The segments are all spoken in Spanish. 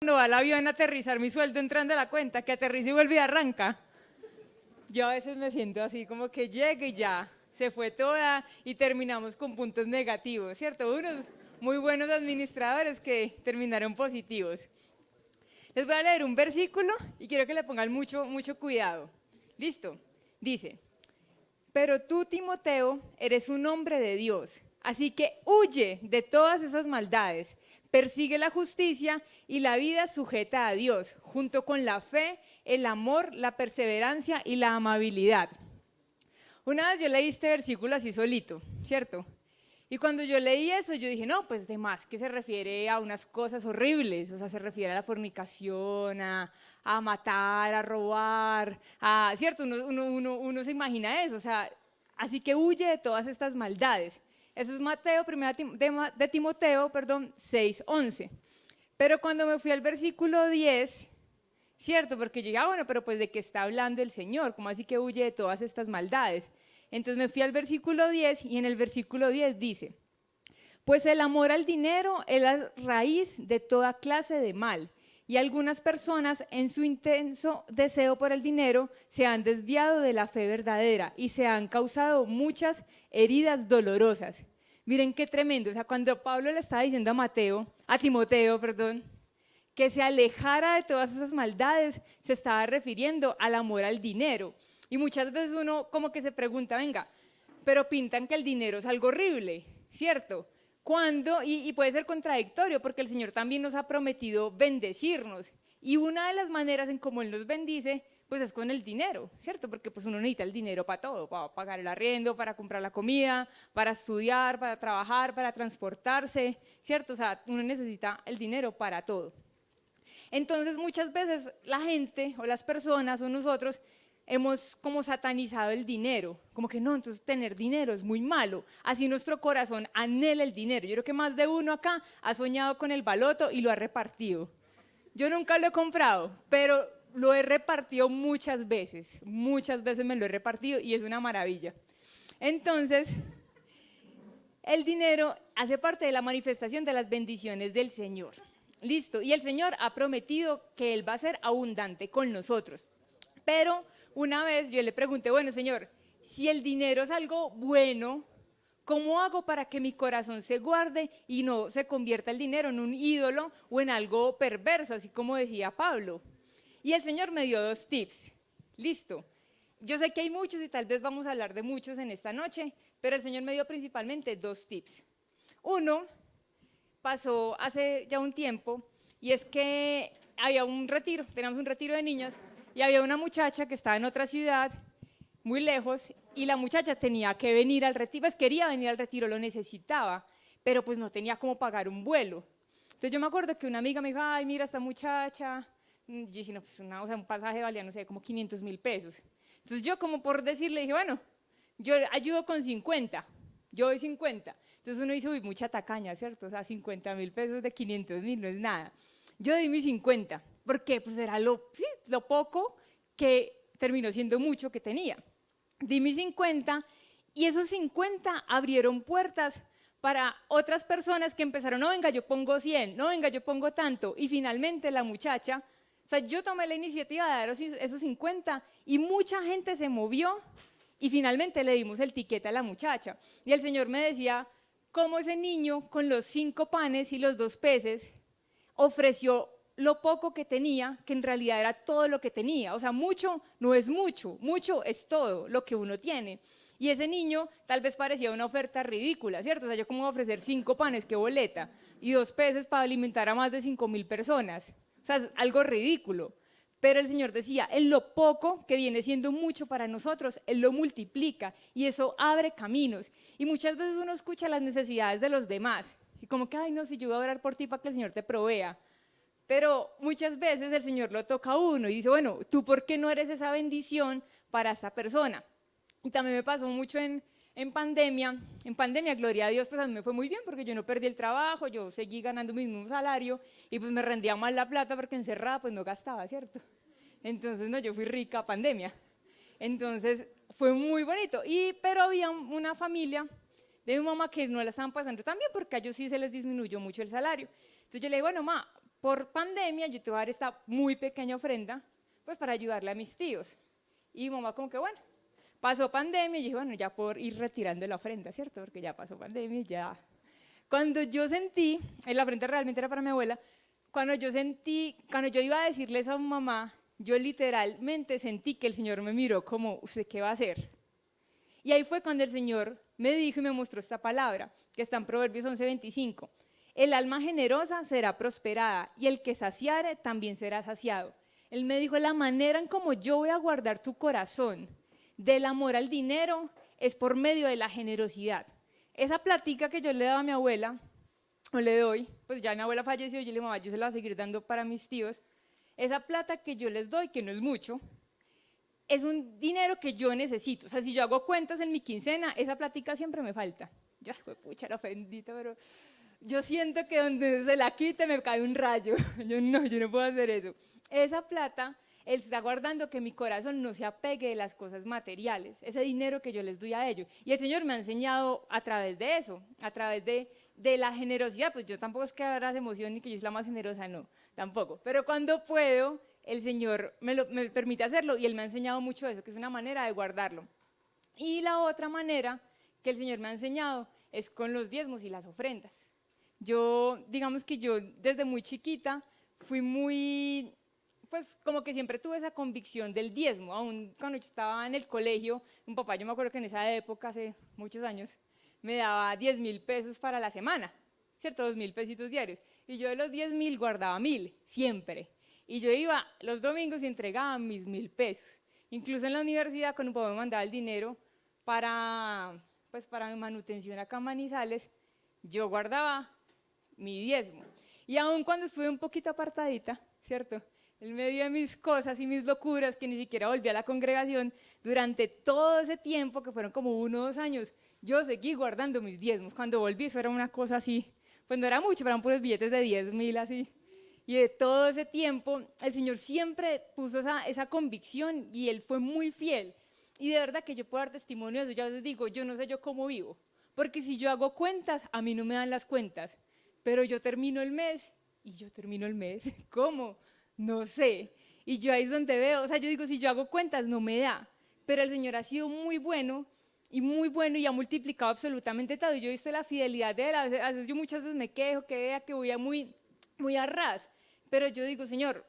Cuando va al avión a aterrizar mi sueldo entrando a la cuenta, que aterriza y vuelve y arranca. Yo a veces me siento así como que llegue y ya, se fue toda y terminamos con puntos negativos, ¿cierto? Unos muy buenos administradores que terminaron positivos. Les voy a leer un versículo y quiero que le pongan mucho cuidado. ¿Listo? Dice, pero tú, Timoteo, eres un hombre de Dios, así que huye de todas esas maldades, persigue la justicia y la vida sujeta a Dios, junto con la fe, el amor, la perseverancia y la amabilidad. Una vez yo leí este versículo así solito, ¿cierto? Y cuando yo leí eso, yo dije, no, pues de más, que se refiere a unas cosas horribles, o sea, se refiere a la fornicación, a matar, a robar, ¿cierto? Uno se imagina eso, o sea, así que huye de todas estas maldades. Eso es Mateo, de Timoteo, perdón, 6:11. Pero cuando me fui al versículo 10, ¿cierto? Porque yo dije, bueno, pero pues de qué está hablando el Señor, ¿cómo así que huye de todas estas maldades? Entonces me fui al versículo 10 y en el versículo 10 dice, pues el amor al dinero es la raíz de toda clase de mal y algunas personas en su intenso deseo por el dinero se han desviado de la fe verdadera y se han causado muchas heridas dolorosas. Miren qué tremendo, o sea, cuando Pablo le estaba diciendo a Timoteo, perdón, que se alejara de todas esas maldades, se estaba refiriendo al amor al dinero. Y muchas veces uno como que se pregunta, venga, pero pintan que el dinero es algo horrible, ¿cierto? ¿Cuándo? Y puede ser contradictorio porque el Señor también nos ha prometido bendecirnos. Y una de las maneras en cómo Él nos bendice, pues es con el dinero, ¿cierto? Porque pues uno necesita el dinero para todo, para pagar el arriendo, para comprar la comida, para estudiar, para trabajar, para transportarse, ¿cierto? O sea, uno necesita el dinero para todo. Entonces muchas veces la gente o las personas o nosotros hemos como satanizado el dinero, como que no, entonces tener dinero es muy malo, así nuestro corazón anhela el dinero. Yo creo que más de uno acá ha soñado con el baloto y lo ha repartido. Yo nunca lo he comprado, pero lo he repartido muchas veces me lo he repartido y es una maravilla. Entonces, el dinero hace parte de la manifestación de las bendiciones del Señor. Listo, y el Señor ha prometido que Él va a ser abundante con nosotros. Pero una vez yo le pregunté, bueno, Señor, si el dinero es algo bueno, ¿cómo hago para que mi corazón se guarde y no se convierta el dinero en un ídolo o en algo perverso, así como decía Pablo? Y el Señor me dio 2 tips. Listo. Yo sé que hay muchos y tal vez vamos a hablar de muchos en esta noche, pero el Señor me dio principalmente 2 tips. Uno pasó hace ya un tiempo y es que había un retiro, teníamos un retiro de niños y había una muchacha que estaba en otra ciudad, muy lejos, y la muchacha tenía que venir al retiro, pues quería venir al retiro, lo necesitaba, pero pues no tenía cómo pagar un vuelo. Entonces yo me acuerdo que una amiga me dijo, ay, mira esta muchacha, yo dije, no, pues o sea, un pasaje valía, no sé, como 500.000 pesos. Entonces yo como por decirle, dije, bueno, yo ayudo con 50, yo doy 50. Entonces uno dice, uy, mucha tacaña, ¿cierto? O sea, 50.000 pesos de 500.000 no es nada. Yo di mis 50, porque pues era lo poco que terminó siendo mucho que tenía. Di mis 50 y esos 50 abrieron puertas para otras personas que empezaron, no, venga, yo pongo 100, no, venga, yo pongo tanto. Y finalmente la muchacha, o sea, yo tomé la iniciativa de dar esos 50 y mucha gente se movió y finalmente le dimos el tiquete a la muchacha. Y el Señor me decía, cómo ese niño con los 5 panes y los 2 peces ofreció lo poco que tenía, que en realidad era todo lo que tenía. O sea, mucho no es mucho, mucho es todo lo que uno tiene. Y ese niño tal vez parecía una oferta ridícula, ¿cierto? O sea, yo cómo voy a ofrecer 5 panes, qué boleta, y 2 peces para alimentar a más de 5.000 personas. O sea, es algo ridículo. Pero el Señor decía, en lo poco que viene siendo mucho para nosotros, Él lo multiplica y eso abre caminos. Y muchas veces uno escucha las necesidades de los demás y como que, ay no, si yo voy a orar por ti para que el Señor te provea. Pero muchas veces el Señor lo toca a uno y dice, bueno, ¿tú por qué no eres esa bendición para esta persona? Y también me pasó mucho en pandemia. En pandemia, gloria a Dios, pues a mí me fue muy bien porque yo no perdí el trabajo, yo seguí ganando mi mismo salario y pues me rendía más la plata porque encerrada pues no gastaba, ¿cierto? Entonces, no, yo fui rica pandemia. Entonces, fue muy bonito. Pero había una familia de mi mamá que no la estaban pasando tan bien porque a ellos sí se les disminuyó mucho el salario. Entonces yo le dije, bueno, ma, por pandemia yo te voy a dar esta muy pequeña ofrenda, pues para ayudarle a mis tíos. Y mi mamá como que bueno, pasó pandemia y yo dije, bueno, ya por ir retirando la ofrenda, ¿cierto? Porque ya pasó pandemia y ya. Cuando yo sentí, la ofrenda realmente era para mi abuela, cuando yo iba a decirle eso a mi mamá, yo literalmente sentí que el Señor me miró como, ¿usted qué va a hacer? Y ahí fue cuando el Señor me dijo y me mostró esta palabra, que está en Proverbios 11:25. El alma generosa será prosperada y el que saciare también será saciado. Él me dijo, la manera en cómo yo voy a guardar tu corazón del amor al dinero es por medio de la generosidad. Esa plática que yo le daba a mi abuela, o le doy, pues ya mi abuela falleció, yo le dije, mamá, yo se la voy a seguir dando para mis tíos. Esa plata que yo les doy, que no es mucho, es un dinero que yo necesito. O sea, si yo hago cuentas en mi quincena, esa plática siempre me falta. Ya, pucha, la ofendita, pero yo siento que donde se la quite me cae un rayo. Yo no puedo hacer eso. Esa plata, Él está guardando que mi corazón no se apegue de las cosas materiales, ese dinero que yo les doy a ellos. Y el Señor me ha enseñado a través de eso, a través de la generosidad. Pues yo tampoco es que habrá emoción ni que yo sea la más generosa, no, tampoco. Pero cuando puedo, el Señor me permite hacerlo y Él me ha enseñado mucho eso, que es una manera de guardarlo. Y la otra manera que el Señor me ha enseñado es con los diezmos y las ofrendas. Digamos que yo desde muy chiquita fui muy, pues como que siempre tuve esa convicción del diezmo, aún cuando yo estaba en el colegio, un papá, yo me acuerdo que en esa época, hace muchos años, me daba 10.000 pesos para la semana, ¿cierto? 2.000 pesitos diarios, y yo de los 10.000 guardaba 1.000, siempre, y yo iba los domingos y entregaba mis 1.000 pesos, incluso en la universidad cuando un papá me mandaba el dinero pues para mi manutención acá en Manizales, yo guardaba mi diezmo. Y aun cuando estuve un poquito apartadita, ¿cierto? En medio de mis cosas y mis locuras, que ni siquiera volví a la congregación, durante todo ese tiempo, que fueron como 1 o 2 años, yo seguí guardando mis diezmos. Cuando volví, eso era una cosa así, pues no era mucho, pero eran puros billetes de 10.000 así. Y de todo ese tiempo, el Señor siempre puso esa convicción y Él fue muy fiel. Y de verdad que yo puedo dar testimonio de eso. Yo a veces digo, yo no sé yo cómo vivo, porque si yo hago cuentas, a mí no me dan las cuentas, pero yo termino el mes y yo termino el mes. ¿Cómo? No sé. Y yo ahí es donde veo, o sea, yo digo, si yo hago cuentas, no me da. Pero el Señor ha sido muy bueno y ha multiplicado absolutamente todo. Y yo he visto la fidelidad de Él. A veces yo muchas veces me quejo, que vea que voy a muy a ras. Pero yo digo, Señor,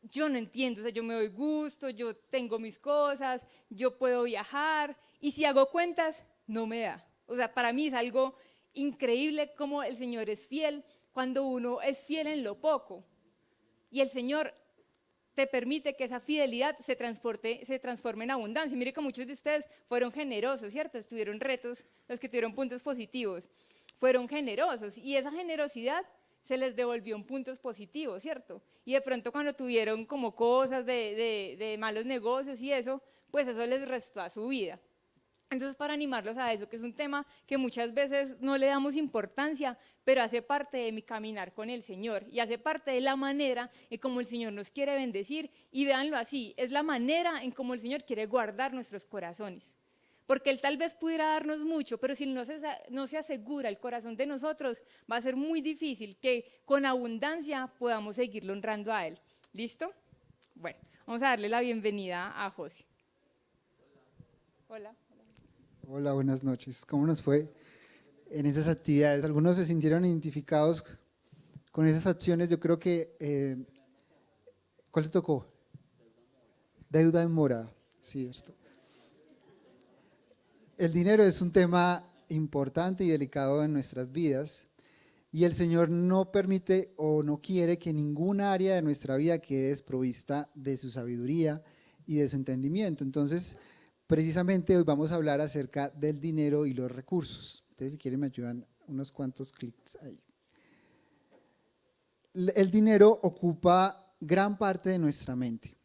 yo no entiendo, o sea, yo me doy gusto, yo tengo mis cosas, yo puedo viajar. Y si hago cuentas, no me da. O sea, para mí es algo increíble cómo el Señor es fiel cuando uno es fiel en lo poco. Y el Señor te permite que esa fidelidad se transforme en abundancia. Mire que muchos de ustedes fueron generosos, ¿cierto? Estuvieron retos, los que tuvieron puntos positivos, fueron generosos y esa generosidad se les devolvió en puntos positivos, ¿cierto? Y de pronto cuando tuvieron como cosas de malos negocios y eso, pues eso les restó a su vida. Entonces, para animarlos a eso, que es un tema que muchas veces no le damos importancia, pero hace parte de mi caminar con el Señor y hace parte de la manera en cómo el Señor nos quiere bendecir. Y véanlo así, es la manera en cómo el Señor quiere guardar nuestros corazones. Porque Él tal vez pudiera darnos mucho, pero si no se asegura el corazón de nosotros, va a ser muy difícil que con abundancia podamos seguirlo honrando a Él. ¿Listo? Bueno, vamos a darle la bienvenida a José. Hola. Hola, buenas noches. ¿Cómo nos fue en esas actividades? Algunos se sintieron identificados con esas acciones. Yo creo que, ¿cuál te tocó? Deuda en mora, cierto. El dinero es un tema importante y delicado en nuestras vidas y el Señor no permite o no quiere que ninguna área de nuestra vida quede desprovista de su sabiduría y de su entendimiento. Entonces, precisamente hoy vamos a hablar acerca del dinero y los recursos. Ustedes si quieren me ayudan unos cuantos clics ahí. El dinero ocupa gran parte de nuestra mente.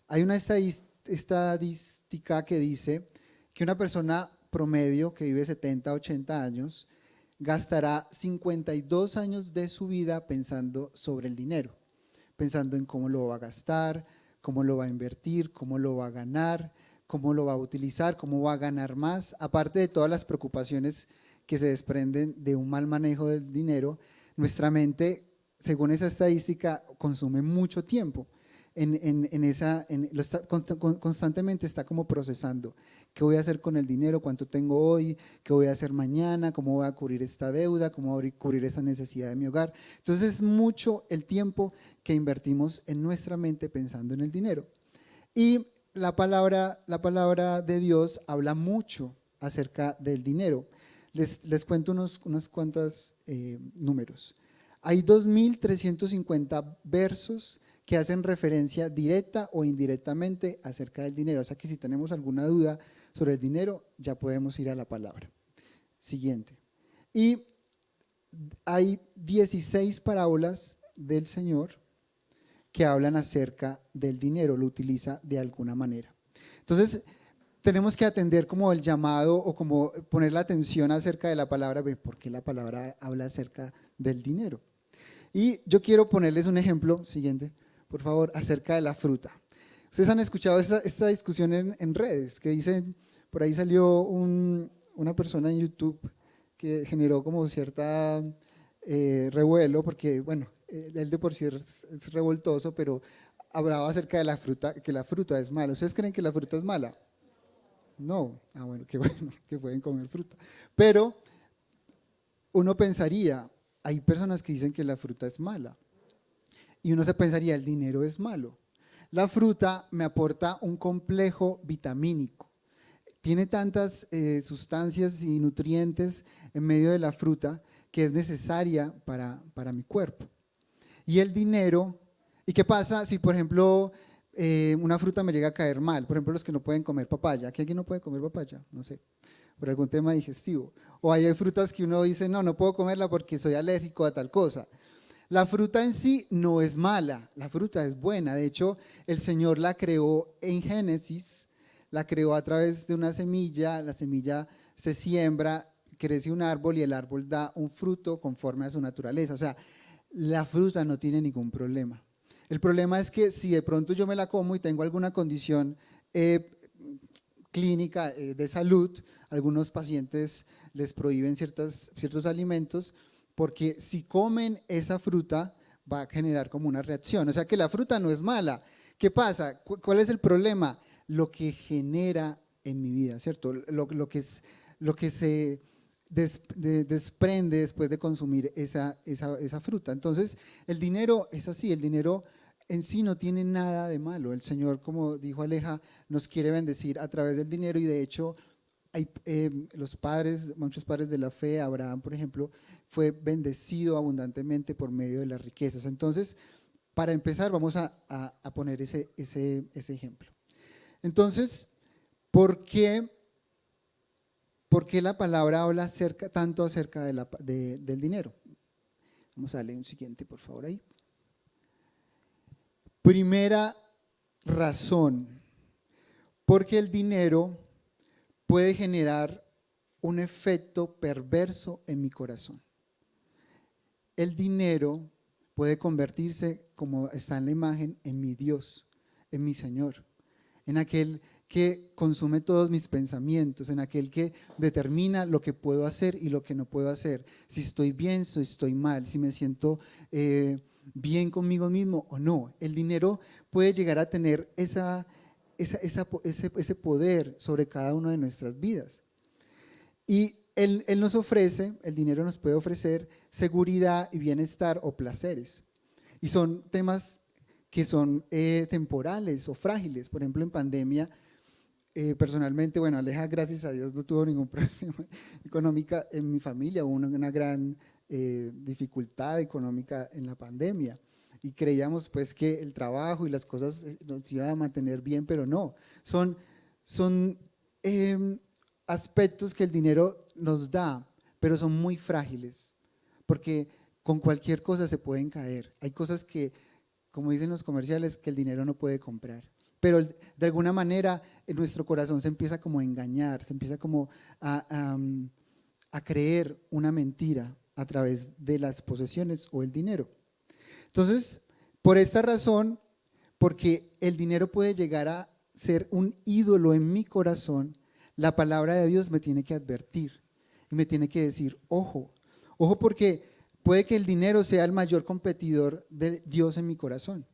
Hay una estadística que dice que una persona promedio que vive 70, 80 años gastará 52 años de su vida pensando sobre el dinero, pensando en cómo lo va a gastar, cómo lo va a invertir, cómo lo va a ganar, cómo lo va a utilizar, cómo va a ganar más, aparte de todas las preocupaciones que se desprenden de un mal manejo del dinero. Nuestra mente según esa estadística, consume mucho tiempo. Constantemente está como procesando qué voy a hacer con el dinero, cuánto tengo hoy, qué voy a hacer mañana, cómo voy a cubrir esta deuda, cómo voy a cubrir esa necesidad de mi hogar. Entonces es mucho el tiempo que invertimos en nuestra mente pensando en el dinero. Y la palabra de Dios habla mucho acerca del dinero. Les cuento unos cuantos números. Hay 2.350 versos que hacen referencia directa o indirectamente acerca del dinero. O sea que si tenemos alguna duda sobre el dinero, ya podemos ir a la palabra. Siguiente. Y hay 16 parábolas del Señor que hablan acerca del dinero, lo utiliza de alguna manera. Entonces, tenemos que atender como el llamado o como poner la atención acerca de la palabra, ¿por qué la palabra habla acerca del dinero? Y yo quiero ponerles un ejemplo, siguiente, por favor, acerca de la fruta. Ustedes han escuchado esta discusión en redes, que dicen, por ahí salió una persona en YouTube que generó como cierta revuelo, porque bueno, él de por sí es revoltoso, pero hablaba acerca de la fruta, que la fruta es mala. ¿Ustedes creen que la fruta es mala? No. Ah, bueno, que pueden comer fruta. Pero uno pensaría, hay personas que dicen que la fruta es mala. Y uno se pensaría, el dinero es malo. La fruta me aporta un complejo vitamínico. Tiene tantas sustancias y nutrientes en medio de la fruta que es necesaria para mi cuerpo. Y el dinero, ¿y qué pasa si por ejemplo una fruta me llega a caer mal? Por ejemplo los que no pueden comer papaya. ¿Aquí alguien no puede comer papaya? No sé, por algún tema digestivo. O hay frutas que uno dice, no puedo comerla porque soy alérgico a tal cosa. La fruta en sí no es mala, la fruta es buena. De hecho, el Señor la creó en Génesis, la creó a través de una semilla, la semilla se siembra, crece un árbol y el árbol da un fruto conforme a su naturaleza. O sea, la fruta no tiene ningún problema. El problema es que si de pronto yo me la como y tengo alguna condición clínica de salud, algunos pacientes les prohíben ciertos alimentos, porque si comen esa fruta va a generar como una reacción. O sea que la fruta no es mala. ¿Qué pasa? ¿Cuál es el problema? Lo que genera en mi vida, ¿cierto? Lo que se desprende después de consumir esa fruta. Entonces, el dinero es así, el dinero en sí no tiene nada de malo. El Señor, como dijo Aleja, nos quiere bendecir a través del dinero y de hecho hay muchos padres de la fe, Abraham por ejemplo, fue bendecido abundantemente por medio de las riquezas. Entonces, para empezar vamos a poner ese ejemplo. Entonces, ¿por qué la palabra habla tanto acerca del dinero? Vamos a darle un siguiente, por favor, ahí. Primera razón, porque el dinero puede generar un efecto perverso en mi corazón. El dinero puede convertirse, como está en la imagen, en mi Dios, en mi Señor, en aquel que consume todos mis pensamientos, en aquel que determina lo que puedo hacer y lo que no puedo hacer, si estoy bien, si estoy mal, si me siento bien conmigo mismo o no. El dinero puede llegar a tener ese poder sobre cada una de nuestras vidas. Y él nos ofrece, el dinero nos puede ofrecer seguridad y bienestar o placeres. Y son temas que son temporales o frágiles. Por ejemplo, en pandemia, personalmente, bueno, Aleja, gracias a Dios, no tuvo ningún problema económica. En mi familia hubo una gran dificultad económica en la pandemia. Y creíamos pues que el trabajo y las cosas nos iban a mantener bien, pero no. Son aspectos que el dinero nos da, pero son muy frágiles, porque con cualquier cosa se pueden caer. Hay cosas que, como dicen los comerciales, que el dinero no puede comprar. Pero de alguna manera en nuestro corazón se empieza como a engañar, se empieza como a creer una mentira a través de las posesiones o el dinero. Entonces, por esta razón, porque el dinero puede llegar a ser un ídolo en mi corazón, la palabra de Dios me tiene que advertir y me tiene que decir, ojo, porque Puede que el dinero sea el mayor competidor de Dios en mi corazón.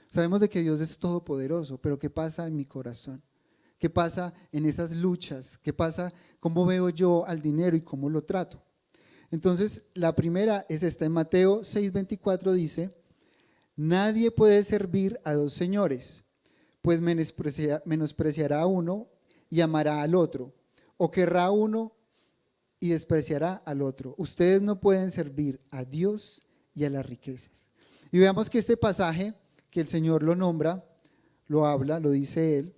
Sabemos de que Dios es todopoderoso, pero ¿qué pasa en mi corazón? ¿Qué pasa en esas luchas? ¿Qué pasa? ¿Cómo veo yo al dinero y cómo lo trato? Entonces, la primera es esta. En Mateo 6:24 dice: nadie puede servir a dos señores, pues menospreciará a uno y amará al otro, o querrá a uno y despreciará al otro. Ustedes no pueden servir a Dios y a las riquezas. Y veamos que este pasaje, que el Señor lo nombra, lo habla, lo dice Él,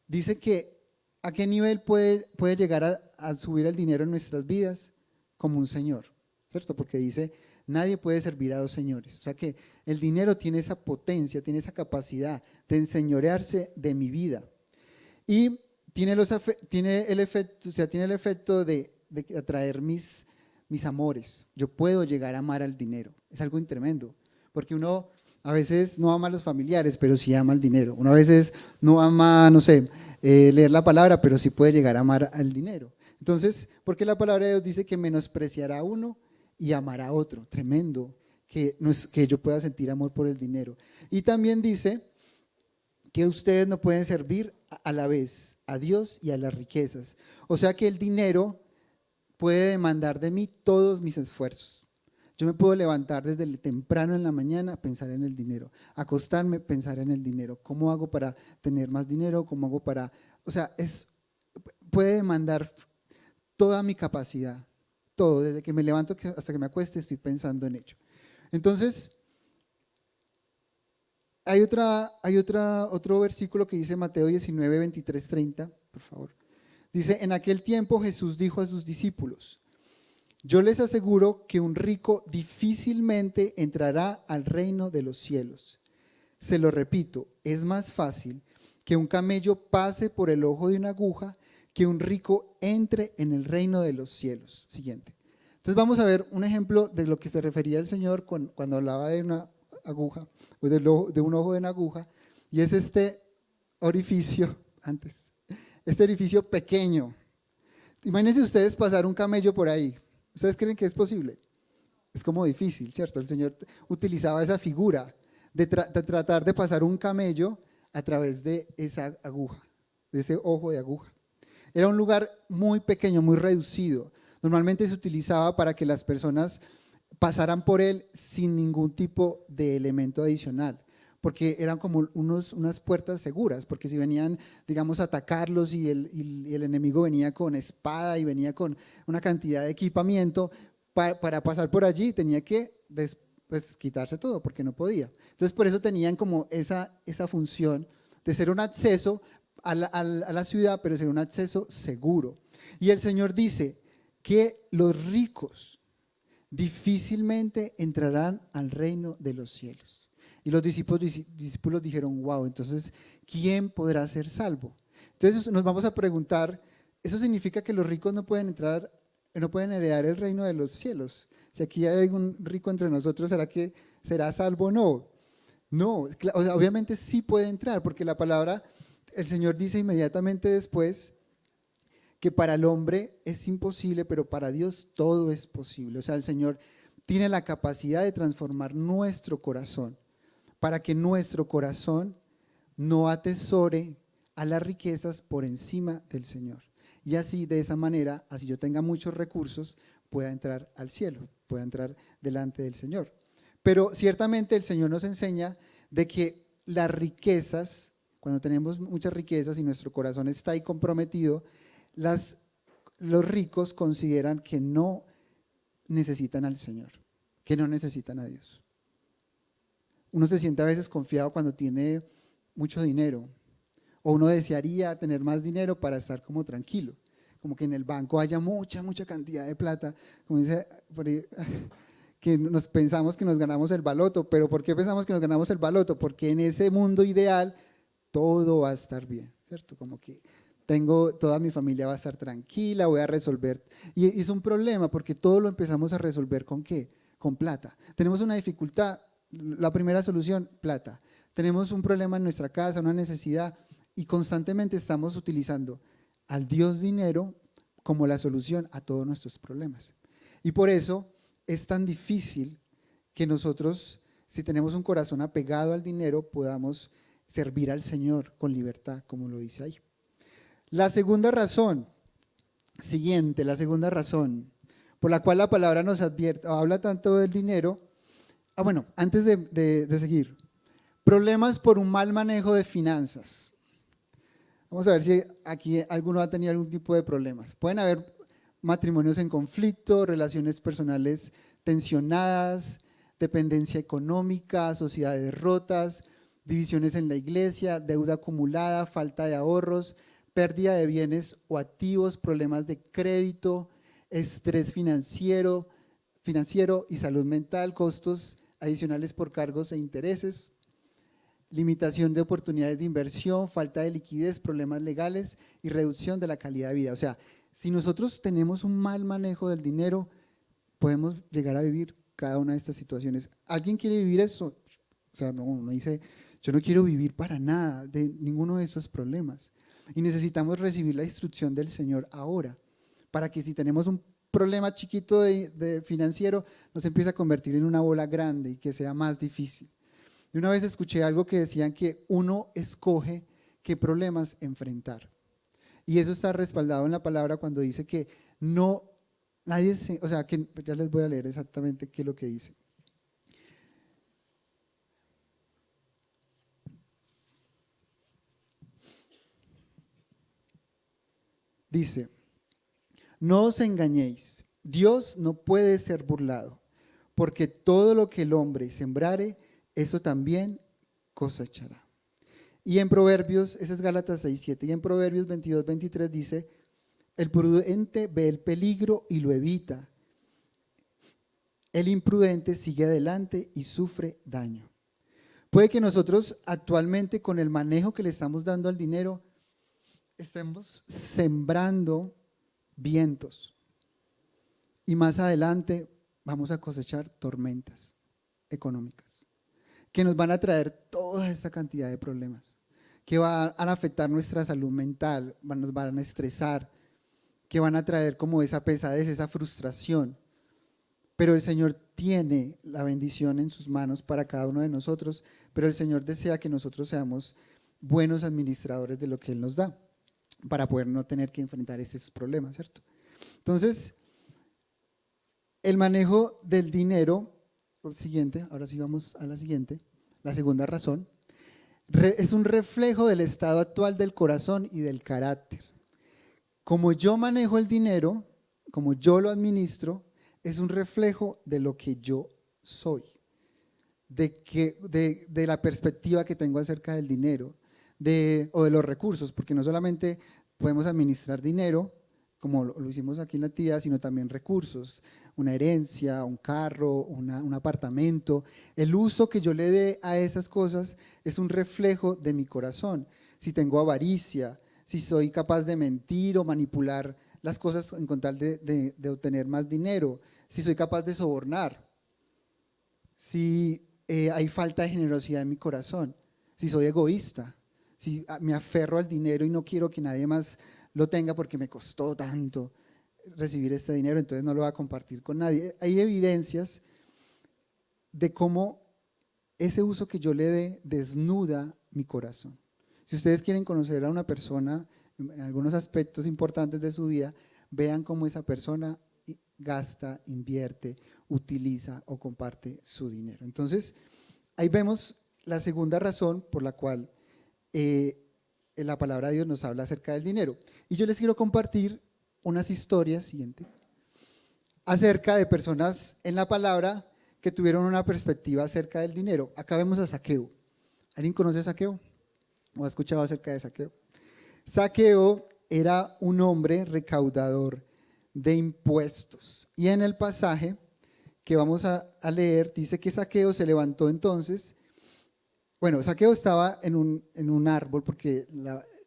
dice que a qué nivel puede llegar a subir el dinero en nuestras vidas, como un señor, ¿cierto? Porque dice, nadie puede servir a dos señores. O sea que el dinero tiene esa potencia, tiene esa capacidad de enseñorearse de mi vida. Y tiene el efecto de atraer mis amores. Yo puedo llegar a amar al dinero. Es algo tremendo, porque uno a veces no ama a los familiares, pero sí ama al dinero. Uno a veces no ama, no sé, leer la palabra, pero sí puede llegar a amar al dinero. Entonces, porque la palabra de Dios dice que menospreciará a uno y amará a otro. Tremendo que yo pueda sentir amor por el dinero. Y también dice que ustedes no pueden servir a la vez a Dios y a las riquezas. O sea que el dinero puede demandar de mí todos mis esfuerzos. Yo me puedo levantar desde temprano en la mañana, pensar en el dinero, acostarme, pensar en el dinero. ¿Cómo hago para tener más dinero? ¿Cómo hago para...? O sea, puede demandar toda mi capacidad, todo, desde que me levanto hasta que me acueste, estoy pensando en ello. Entonces, hay otro versículo que dice Mateo 19, 23, 30, por favor. Dice, en aquel tiempo Jesús dijo a sus discípulos: yo les aseguro que un rico difícilmente entrará al reino de los cielos. Se lo repito, es más fácil que un camello pase por el ojo de una aguja que un rico entre en el reino de los cielos. Siguiente. Entonces vamos a ver un ejemplo de lo que se refería el Señor cuando hablaba de una aguja, o de un ojo de una aguja, y es este orificio pequeño. Imagínense ustedes pasar un camello por ahí. ¿Ustedes creen que es posible? Es como difícil, ¿cierto? El Señor utilizaba esa figura de tratar de pasar un camello a través de esa aguja, de ese ojo de aguja. Era un lugar muy pequeño, muy reducido. Normalmente se utilizaba para que las personas pasaran por él sin ningún tipo de elemento adicional, porque eran como unas puertas seguras, porque si venían, digamos, a atacarlos y el enemigo venía con espada y venía con una cantidad de equipamiento, para pasar por allí tenía que pues, quitarse todo, porque no podía. Entonces, por eso tenían como esa función de ser un acceso a la ciudad, pero ser un acceso seguro. Y el Señor dice que los ricos difícilmente entrarán al reino de los cielos. Y los discípulos dijeron, wow, entonces, ¿quién podrá ser salvo? Entonces nos vamos a preguntar, ¿eso significa que los ricos no pueden entrar, no pueden heredar el reino de los cielos? Si aquí hay algún rico entre nosotros, ¿será que será salvo o no? No, o sea, obviamente sí puede entrar, porque la palabra, el Señor dice inmediatamente después que para el hombre es imposible, pero para Dios todo es posible. O sea, el Señor tiene la capacidad de transformar nuestro corazón, para que nuestro corazón no atesore a las riquezas por encima del Señor. Y así, de esa manera, así yo tenga muchos recursos, pueda entrar al cielo, pueda entrar delante del Señor. Pero ciertamente el Señor nos enseña de que las riquezas, cuando tenemos muchas riquezas y nuestro corazón está ahí comprometido, los ricos consideran que no necesitan al Señor, que no necesitan a Dios. Uno se siente a veces confiado cuando tiene mucho dinero, o uno desearía tener más dinero para estar como tranquilo, como que en el banco haya mucha cantidad de plata, como dice por ahí, que nos pensamos que nos ganamos el baloto. Pero ¿por qué pensamos que nos ganamos el baloto? Porque en ese mundo ideal todo va a estar bien, ¿cierto? Como que toda mi familia va a estar tranquila, voy a resolver. Y es un problema porque todo lo empezamos a resolver ¿con qué? Con plata. Tenemos una dificultad, la primera solución, plata. Tenemos un problema en nuestra casa, una necesidad, y constantemente estamos utilizando al Dios dinero como la solución a todos nuestros problemas. Y por eso es tan difícil que nosotros, si tenemos un corazón apegado al dinero, podamos servir al Señor con libertad, como lo dice ahí. La segunda razón, la segunda razón por la cual la palabra nos advierte, habla tanto del dinero. Bueno, antes de seguir, problemas por un mal manejo de finanzas. Vamos a ver si aquí alguno ha tenido algún tipo de problemas. Pueden haber matrimonios en conflicto, relaciones personales tensionadas, dependencia económica, sociedades rotas, divisiones en la iglesia, deuda acumulada, falta de ahorros, pérdida de bienes o activos, problemas de crédito, estrés financiero y salud mental, costos adicionales por cargos e intereses, limitación de oportunidades de inversión, falta de liquidez, problemas legales y reducción de la calidad de vida. O sea, si nosotros tenemos un mal manejo del dinero, podemos llegar a vivir cada una de estas situaciones. ¿Alguien quiere vivir eso? O sea, no, uno dice, yo no quiero vivir para nada de ninguno de estos problemas. Y necesitamos recibir la instrucción del Señor ahora, para que si tenemos un problema chiquito de financiero, nos empiece a convertir en una bola grande y que sea más difícil. Y una vez escuché algo que decían que uno escoge qué problemas enfrentar. Y eso está respaldado en la palabra cuando dice que no, nadie se, o sea, que ya les voy a leer exactamente qué es lo que dice. Dice, no os engañéis, Dios no puede ser burlado, porque todo lo que el hombre sembrare, eso también cosechará. Y en Proverbios, ese es Gálatas 6:7, y en Proverbios 22:23 dice, el prudente ve el peligro y lo evita, el imprudente sigue adelante y sufre daño. Puede que nosotros actualmente con el manejo que le estamos dando al dinero, estemos sembrando vientos y más adelante vamos a cosechar tormentas económicas que nos van a traer toda esa cantidad de problemas, que van a afectar nuestra salud mental, nos van a estresar, que van a traer como esa pesadez, esa frustración. Pero el Señor tiene la bendición en sus manos para cada uno de nosotros, pero el Señor desea que nosotros seamos buenos administradores de lo que Él nos da, para poder no tener que enfrentar esos problemas, ¿cierto? Entonces, el manejo del dinero, siguiente, ahora sí vamos a la siguiente, la segunda razón, es un reflejo del estado actual del corazón y del carácter. Como yo manejo el dinero, como yo lo administro, es un reflejo de lo que yo soy, de la perspectiva que tengo acerca del dinero, o de los recursos, porque no solamente podemos administrar dinero, como lo hicimos aquí en la actividad, sino también recursos, una herencia, un carro, un apartamento. El uso que yo le dé a esas cosas es un reflejo de mi corazón. Si tengo avaricia, si soy capaz de mentir o manipular las cosas en con tal de obtener más dinero, si soy capaz de sobornar, si hay falta de generosidad en mi corazón, si soy egoísta, si me aferro al dinero y no quiero que nadie más lo tenga porque me costó tanto recibir este dinero, entonces no lo voy a compartir con nadie. Hay evidencias de cómo ese uso que yo le dé desnuda mi corazón. Si ustedes quieren conocer a una persona en algunos aspectos importantes de su vida, vean cómo esa persona gasta, invierte, utiliza o comparte su dinero. Entonces, ahí vemos la segunda razón por la cual la palabra de Dios nos habla acerca del dinero. Y yo les quiero compartir unas historias, siguiente, acerca de personas en la palabra que tuvieron una perspectiva acerca del dinero. Acá vemos a Zaqueo. ¿Alguien conoce a Zaqueo? ¿O ha escuchado acerca de Zaqueo? Zaqueo era un hombre recaudador de impuestos. Y en el pasaje que vamos a leer, dice que Zaqueo se levantó entonces. Bueno, Zaqueo estaba en un árbol porque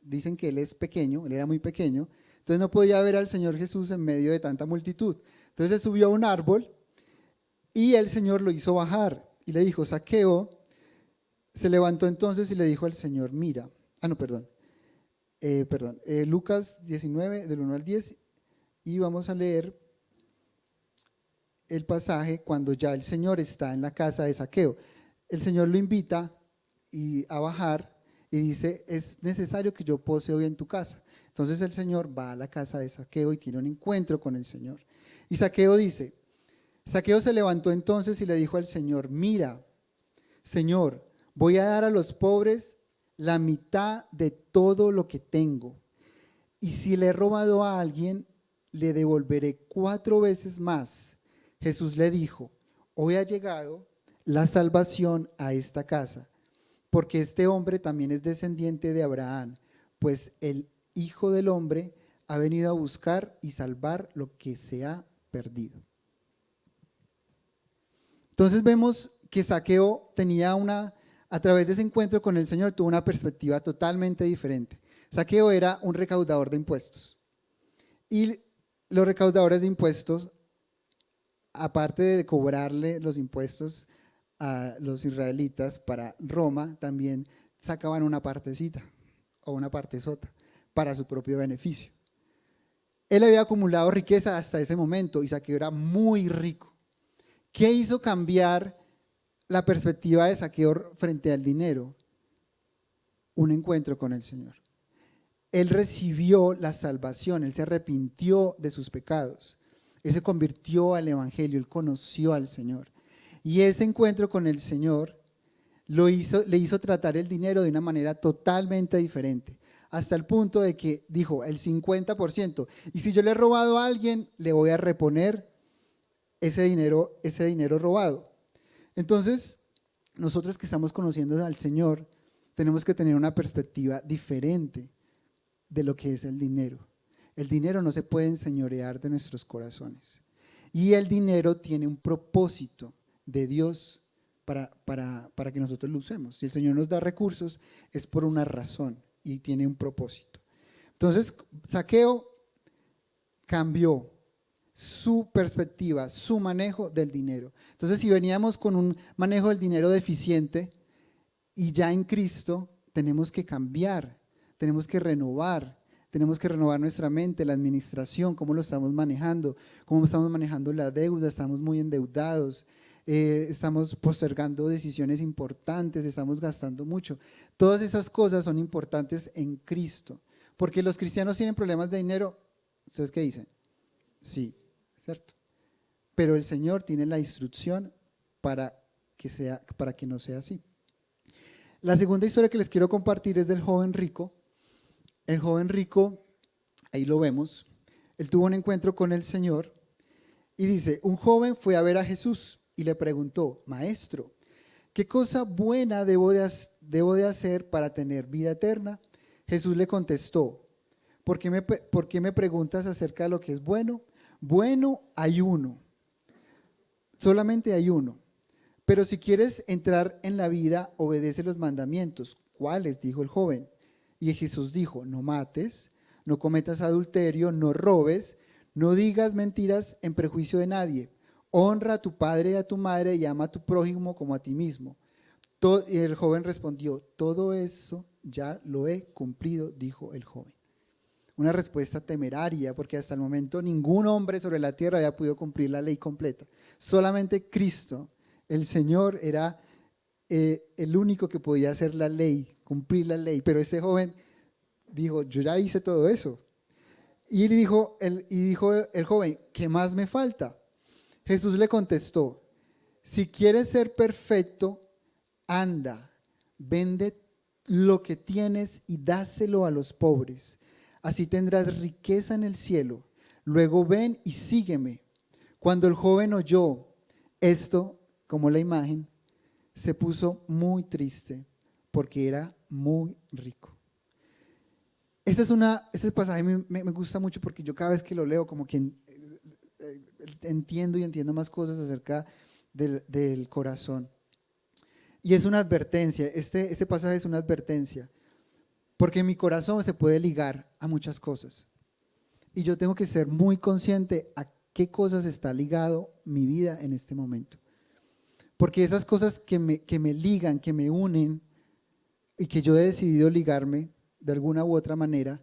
dicen que él es pequeño, él era muy pequeño, entonces no podía ver al Señor Jesús en medio de tanta multitud. Entonces subió a un árbol y el Señor lo hizo bajar y le dijo, Zaqueo, se levantó entonces y le dijo al Señor, mira, Lucas 19, del 1 al 10, y vamos a leer el pasaje cuando ya el Señor está en la casa de Zaqueo. El Señor lo invita a bajar y dice, es necesario que yo pose hoy en tu casa. Entonces el Señor va a la casa de Zaqueo y tiene un encuentro con el Señor. Y Zaqueo dice, Zaqueo se levantó entonces y le dijo al Señor, mira, Señor, voy a dar a los pobres la mitad de todo lo que tengo. Y si le he robado a alguien, le devolveré 4 veces más. Jesús le dijo, hoy ha llegado la salvación a esta casa, porque este hombre también es descendiente de Abraham, pues el Hijo del Hombre ha venido a buscar y salvar lo que se ha perdido. Entonces vemos que Zaqueo tenía a través de ese encuentro con el Señor, tuvo una perspectiva totalmente diferente. Zaqueo era un recaudador de impuestos. Y los recaudadores de impuestos, aparte de cobrarle los impuestos a los israelitas para Roma, también sacaban una partecita o una partezota para su propio beneficio. Él había acumulado riqueza hasta ese momento y Zaqueo era muy rico. ¿Qué hizo cambiar la perspectiva de Zaqueo frente al dinero? Un encuentro con el Señor. Él recibió la salvación, él se arrepintió de sus pecados, él se convirtió al Evangelio, él conoció al Señor. Y ese encuentro con el Señor le hizo tratar el dinero de una manera totalmente diferente, hasta el punto de que dijo el 50%, y si yo le he robado a alguien, le voy a reponer ese dinero robado. Entonces, nosotros que estamos conociendo al Señor, tenemos que tener una perspectiva diferente de lo que es el dinero. El dinero no se puede enseñorear de nuestros corazones. Y el dinero tiene un propósito de Dios para que nosotros lo usemos. Si el Señor nos da recursos, es por una razón y tiene un propósito. Entonces, Zaqueo cambió su perspectiva, su manejo del dinero. Entonces, si veníamos con un manejo del dinero deficiente y ya en Cristo, tenemos que cambiar, tenemos que renovar nuestra mente, la administración, cómo lo estamos manejando la deuda, estamos muy endeudados, estamos postergando decisiones importantes, estamos gastando mucho. Todas esas cosas son importantes en Cristo, porque los cristianos tienen problemas de dinero. ¿Ustedes qué dicen? Sí, ¿cierto? Pero el Señor tiene la instrucción para que no sea así. La segunda historia que les quiero compartir es del joven rico. El joven rico, ahí lo vemos, él tuvo un encuentro con el Señor y dice, un joven fue a ver a Jesús y le preguntó, maestro, ¿qué cosa buena debo de hacer para tener vida eterna? Jesús le contestó, ¿por qué me preguntas acerca de lo que es bueno? Bueno, hay uno, solamente hay uno, pero si quieres entrar en la vida, obedece los mandamientos. ¿Cuáles?, dijo el joven. Y Jesús dijo, no mates, no cometas adulterio, no robes, no digas mentiras en prejuicio de nadie, honra a tu padre y a tu madre y ama a tu prójimo como a ti mismo. Y el joven respondió, todo eso ya lo he cumplido, dijo el joven. Una respuesta temeraria, porque hasta el momento ningún hombre sobre la tierra había podido cumplir la ley completa. Solamente Cristo, el Señor, era el único que podía hacer la ley, cumplir la ley. Pero este joven dijo, yo ya hice todo eso. Y dijo el joven, ¿qué más me falta? Jesús le contestó, si quieres ser perfecto, anda, vende lo que tienes y dáselo a los pobres. Así tendrás riqueza en el cielo. Luego ven y sígueme. Cuando el joven oyó esto, como la imagen, se puso muy triste porque era muy rico. Este pasaje me gusta mucho porque yo cada vez que lo leo como que entiendo más cosas acerca del corazón. Y es una advertencia, este pasaje es una advertencia, porque mi corazón se puede ligar a muchas cosas. Y yo tengo que ser muy consciente a qué cosas está ligado mi vida en este momento. Porque esas cosas que me ligan, que me unen y que yo he decidido ligarme de alguna u otra manera,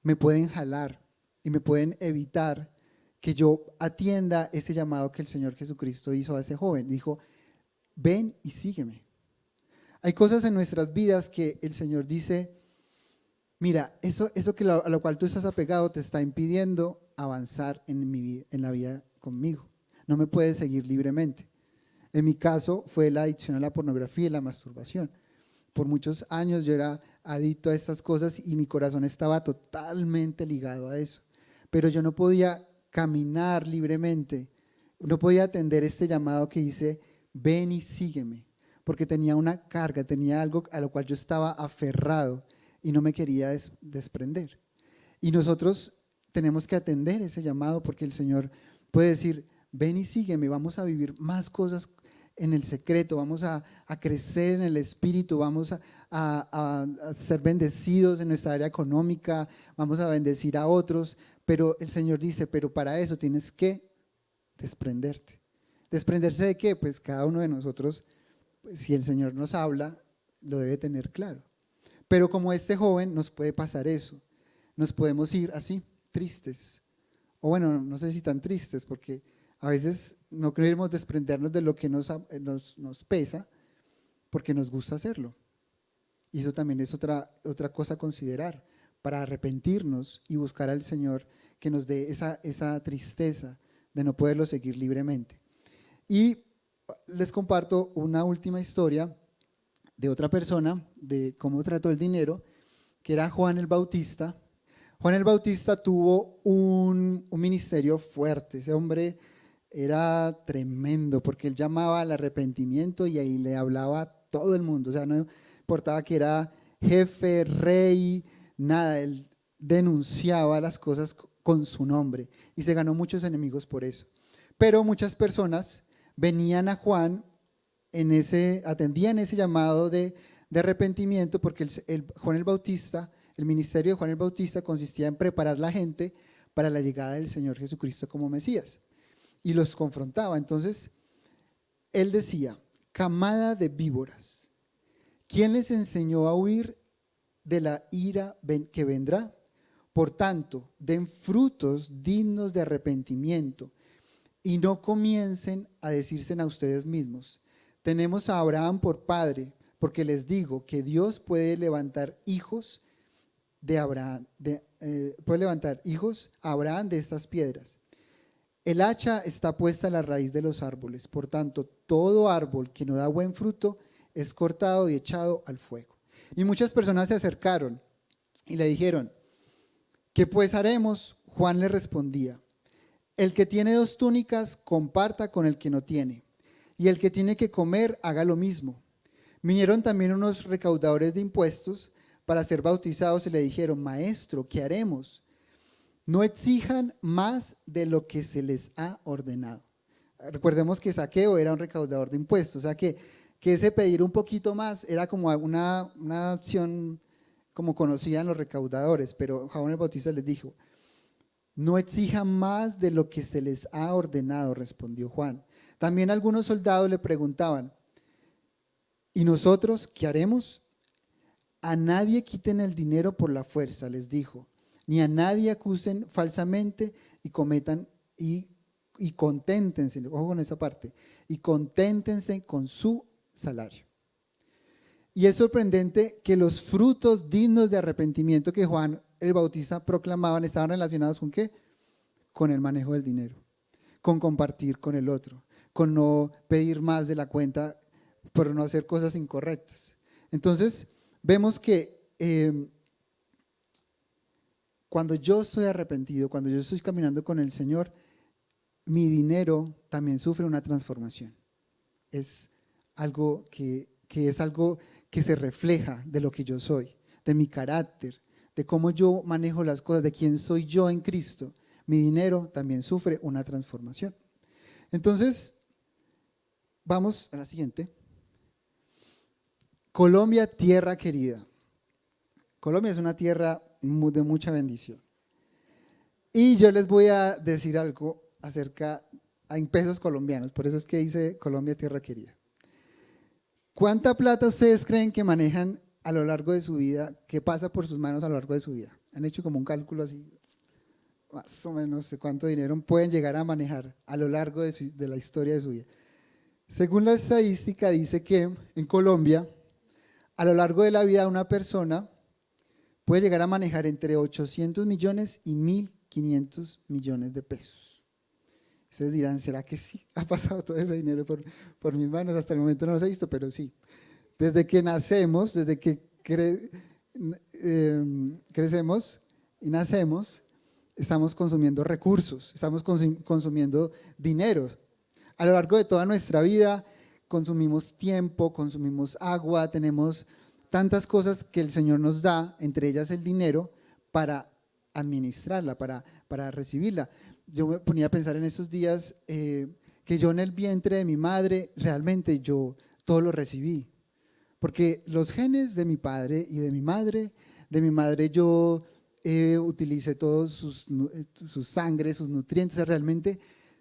me pueden jalar y me pueden evitar que yo atienda ese llamado que el Señor Jesucristo hizo a ese joven. Dijo, ven y sígueme. Hay cosas en nuestras vidas que el Señor dice, mira, eso a lo cual tú estás apegado te está impidiendo avanzar en mi vida, en la vida conmigo. No me puedes seguir libremente. En mi caso fue la adicción a la pornografía y la masturbación. Por muchos años yo era adicto a estas cosas y mi corazón estaba totalmente ligado a eso. Pero yo no podía caminar libremente, no podía atender este llamado que dice, ven y sígueme, porque tenía una carga, tenía algo a lo cual yo estaba aferrado y no me quería desprender. Y nosotros tenemos que atender ese llamado porque el Señor puede decir, ven y sígueme, vamos a vivir más cosas en el secreto, vamos a crecer en el espíritu, vamos a ser bendecidos en nuestra área económica, vamos a bendecir a otros, pero el Señor dice, pero para eso tienes que desprenderte. ¿Desprenderse de qué? Pues cada uno de nosotros, pues, si el Señor nos habla, lo debe tener claro. Pero como este joven nos puede pasar eso, nos podemos ir así, tristes, o bueno, no sé si tan tristes, porque a veces no queremos desprendernos de lo que nos pesa porque nos gusta hacerlo. Y eso también es otra cosa a considerar para arrepentirnos y buscar al Señor que nos dé esa tristeza de no poderlo seguir libremente. Y les comparto una última historia de otra persona, de cómo trató el dinero, que era Juan el Bautista. Juan el Bautista tuvo un ministerio fuerte. Ese hombre era tremendo porque él llamaba al arrepentimiento y ahí le hablaba a todo el mundo. O sea, no importaba que era jefe, rey, nada, él denunciaba las cosas con su nombre y se ganó muchos enemigos por eso. Pero muchas personas venían a Juan, atendían ese llamado de arrepentimiento porque Juan el Bautista, el ministerio de Juan el Bautista consistía en preparar la gente para la llegada del Señor Jesucristo como Mesías. Y los confrontaba. Entonces, él decía, camada de víboras, ¿quién les enseñó a huir de la ira que vendrá? Por tanto, den frutos dignos de arrepentimiento y no comiencen a decirse a ustedes mismos, tenemos a Abraham por padre, porque les digo que Dios puede levantar hijos de Abraham, puede levantar hijos a Abraham de estas piedras. El hacha está puesta a la raíz de los árboles, por tanto, todo árbol que no da buen fruto es cortado y echado al fuego. Y muchas personas se acercaron y le dijeron, ¿qué pues haremos? Juan le respondía, el que tiene 2 túnicas comparta con el que no tiene, y el que tiene que comer haga lo mismo. Vinieron también unos recaudadores de impuestos para ser bautizados y le dijeron, maestro, ¿qué haremos? No exijan más de lo que se les ha ordenado. Recordemos que Zaqueo era un recaudador de impuestos, o sea que ese pedir un poquito más era como una acción como conocían los recaudadores, pero Juan el Bautista les dijo, no exijan más de lo que se les ha ordenado, respondió Juan. También algunos soldados le preguntaban, ¿y nosotros qué haremos? A nadie quiten el dinero por la fuerza, les dijo, ni a nadie acusen falsamente y cometan y conténtense, ojo con esa parte, y conténtense con su salario. Y es sorprendente que los frutos dignos de arrepentimiento que Juan el Bautista proclamaban estaban relacionados con ¿qué? Con el manejo del dinero, con compartir con el otro, con no pedir más de la cuenta por no hacer cosas incorrectas. Entonces, vemos que cuando yo estoy arrepentido, cuando yo estoy caminando con el Señor, mi dinero también sufre una transformación. Es algo que es algo que se refleja de lo que yo soy, de mi carácter, de cómo yo manejo las cosas, de quién soy yo en Cristo. Mi dinero también sufre una transformación. Entonces, vamos a la siguiente. Colombia, tierra querida. Colombia es una tierra de mucha bendición. Y yo les voy a decir algo en pesos colombianos, por eso es que dice Colombia, tierra querida. ¿Cuánta plata ustedes creen que manejan a lo largo de su vida, que pasa por sus manos a lo largo de su vida? ¿Han hecho como un cálculo así? más o menos no sé cuánto dinero pueden llegar a manejar a lo largo de la historia de su vida. Según la estadística dice que en Colombia, a lo largo de la vida una persona puede llegar a manejar entre 800 millones y 1.500 millones de pesos. Ustedes dirán, ¿será que sí? Ha pasado todo ese dinero por mis manos, hasta el momento no los he visto, pero sí. Desde que nacemos, desde que crecemos y nacemos, estamos consumiendo recursos, estamos consumiendo dinero. A lo largo de toda nuestra vida consumimos tiempo, consumimos agua, tenemos tantas cosas que el Señor nos da, entre ellas el dinero, para administrarla, para recibirla. Yo me ponía a pensar en esos días que yo en el vientre de mi madre, realmente yo todo lo recibí, porque los genes de mi padre y de mi madre yo utilicé todos sus sangre, sus nutrientes, o sea, realmente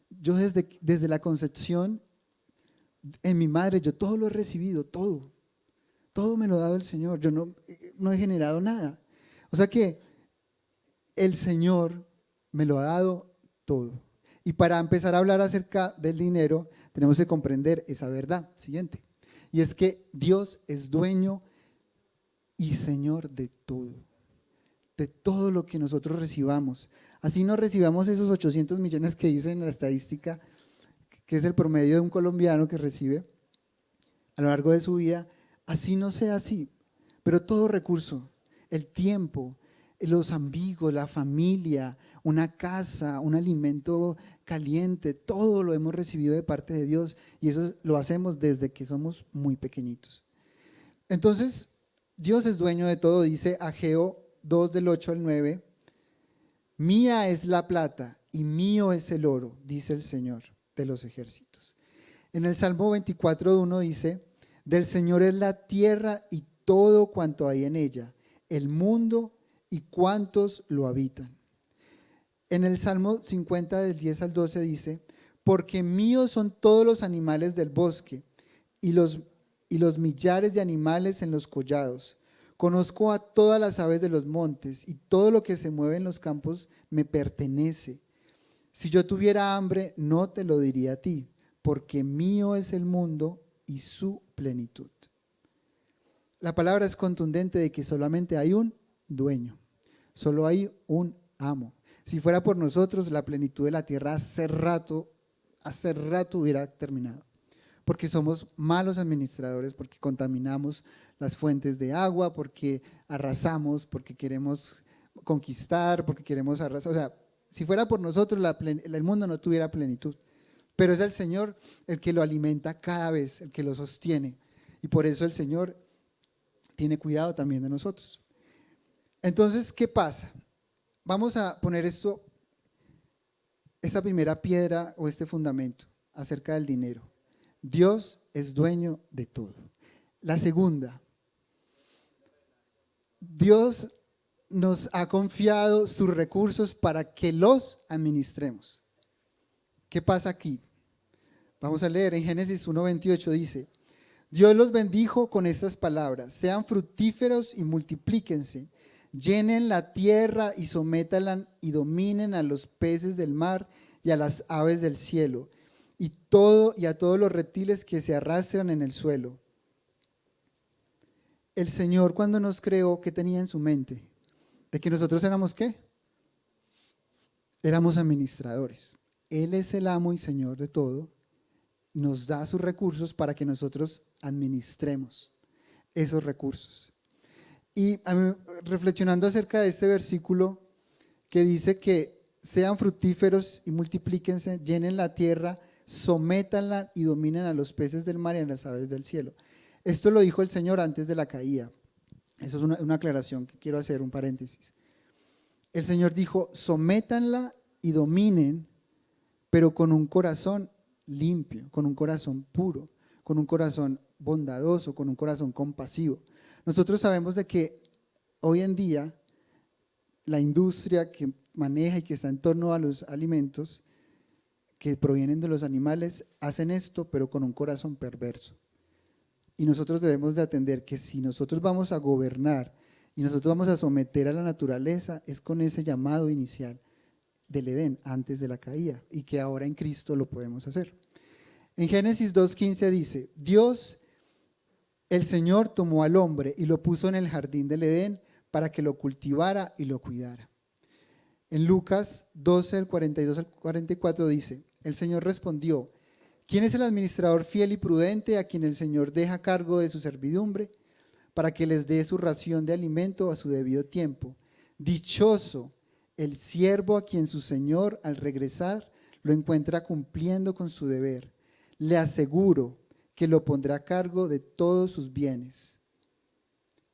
yo desde la concepción en mi madre, yo todo lo he recibido, todo me lo ha dado el Señor, yo no he generado nada. O sea que el Señor me lo ha dado todo. Y para empezar a hablar acerca del dinero, tenemos que comprender esa verdad siguiente. Y es que Dios es dueño y Señor de todo lo que nosotros recibamos. Así no recibamos esos 800 millones que dice en la estadística, que es el promedio de un colombiano que recibe a lo largo de su vida, así no sea así, pero todo recurso, el tiempo, los amigos, la familia, una casa, un alimento caliente, todo lo hemos recibido de parte de Dios y eso lo hacemos desde que somos muy pequeñitos. Entonces, Dios es dueño de todo, dice Ageo 2 del 8 al 9, mía es la plata y mío es el oro, dice el Señor de los ejércitos. En el Salmo 24:1 dice, del Señor es la tierra y todo cuanto hay en ella, el mundo y cuantos lo habitan. En el Salmo 50 del 10 al 12 dice, porque míos son todos los animales del bosque y los millares de animales en los collados. Conozco a todas las aves de los montes y todo lo que se mueve en los campos me pertenece. Si yo tuviera hambre, no te lo diría a ti, porque mío es el mundo y su plenitud. La palabra es contundente de que solamente hay un dueño, solo hay un amo. Si fuera por nosotros, la plenitud de la tierra hace rato hubiera terminado. Porque somos malos administradores, porque contaminamos las fuentes de agua, porque arrasamos, porque queremos conquistar, porque queremos arrasar. O sea, si fuera por nosotros, el mundo no tuviera plenitud. Pero es el Señor el que lo alimenta cada vez, el que lo sostiene. Y por eso el Señor tiene cuidado también de nosotros. Entonces, ¿qué pasa? Vamos a poner esta primera piedra o este fundamento acerca del dinero. Dios es dueño de todo. La segunda, Dios nos ha confiado sus recursos para que los administremos. ¿Qué pasa aquí? Vamos a leer en Génesis 1:28 dice, Dios los bendijo con estas palabras, sean fructíferos y multiplíquense, llenen la tierra y sométanla y dominen a los peces del mar y a las aves del cielo y a todos los reptiles que se arrastran en el suelo. El Señor cuando nos creó, ¿qué tenía en su mente? ¿De que nosotros éramos qué? Éramos administradores. Él es el amo y Señor de todo, nos da sus recursos para que nosotros administremos esos recursos. Y reflexionando acerca de este versículo que dice que sean fructíferos y multiplíquense, llenen la tierra, sométanla y dominen a los peces del mar y a las aves del cielo. Esto lo dijo el Señor antes de la caída. Eso es una aclaración que quiero hacer, un paréntesis. El Señor dijo, sométanla y dominen, pero con un corazón limpio, con un corazón puro, con un corazón bondadoso, con un corazón compasivo. Nosotros sabemos de que hoy en día la industria que maneja y que está en torno a los alimentos que provienen de los animales hacen esto, pero con un corazón perverso. Y nosotros debemos de atender que si nosotros vamos a gobernar y nosotros vamos a someter a la naturaleza, es con ese llamado inicial. del Edén antes de la caída y que ahora en Cristo lo podemos hacer. En Génesis 2:15 dice, Dios, el Señor tomó al hombre y lo puso en el jardín del Edén para que lo cultivara y lo cuidara. En Lucas 12, del 42 al 44 dice, el Señor respondió, ¿quién es el administrador fiel y prudente a quien el Señor deja a cargo de su servidumbre para que les dé su ración de alimento a su debido tiempo? Dichoso el siervo a quien su Señor al regresar lo encuentra cumpliendo con su deber. Le aseguro que lo pondrá a cargo de todos sus bienes.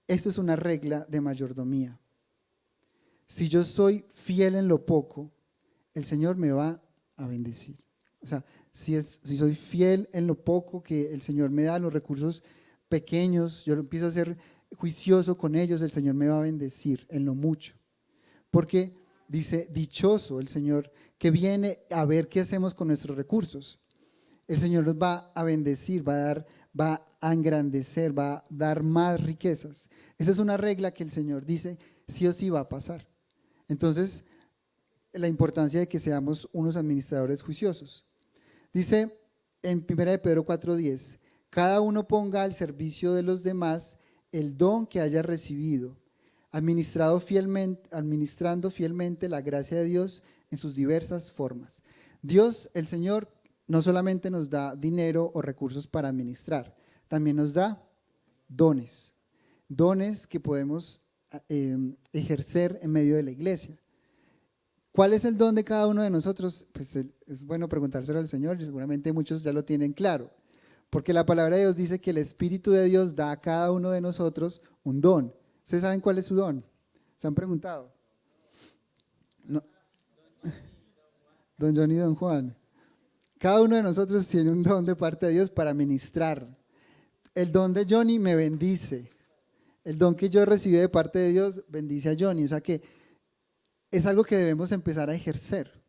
Esto es una regla de mayordomía. Si yo soy fiel en lo poco, el Señor me va a bendecir. O sea, si soy fiel en lo poco que el Señor me da, los recursos pequeños, yo empiezo a ser juicioso con ellos, el Señor me va a bendecir en lo mucho. Porque dice, dichoso el Señor que viene a ver qué hacemos con nuestros recursos. El Señor nos va a bendecir, va a engrandecer, va a dar más riquezas. Esa es una regla que el Señor dice, sí o sí va a pasar. Entonces, la importancia de que seamos unos administradores juiciosos. Dice en 1 de Pedro 4:10, cada uno ponga al servicio de los demás el don que haya recibido, administrando fielmente la gracia de Dios en sus diversas formas. Dios, el Señor, no solamente nos da dinero o recursos para administrar, también nos da dones que podemos ejercer en medio de la iglesia. ¿Cuál es el don de cada uno de nosotros? Pues es bueno preguntárselo al Señor y seguramente muchos ya lo tienen claro, porque la palabra de Dios dice que el Espíritu de Dios da a cada uno de nosotros un don. ¿Ustedes saben cuál es su don? ¿Se han preguntado? No. Don Johnny y Don Juan. Cada uno de nosotros tiene un don de parte de Dios para ministrar. El don de Johnny me bendice. El don que yo recibí de parte de Dios bendice a Johnny. O sea que es algo que debemos empezar a ejercer.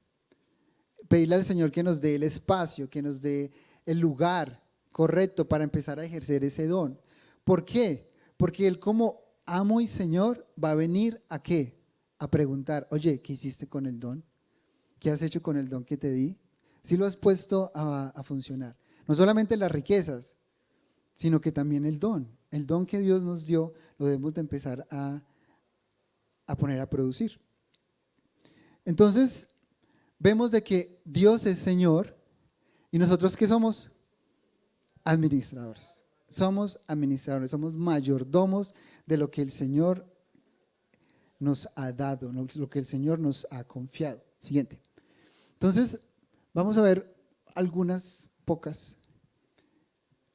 Pedirle al Señor que nos dé el espacio, que nos dé el lugar correcto para empezar a ejercer ese don. ¿Por qué? Porque Él como amo y Señor va a venir ¿a qué? A preguntar, oye, ¿qué hiciste con el don? ¿Qué has hecho con el don que te di? ¿Sí lo has puesto a funcionar? No solamente las riquezas, sino que también el don que Dios nos dio, lo debemos de empezar a poner a producir. Entonces, vemos de que Dios es Señor y nosotros ¿qué somos? Administradores. Somos administradores, somos mayordomos de lo que el Señor nos ha dado, lo que el Señor nos ha confiado. Siguiente. Entonces, vamos a ver algunas pocas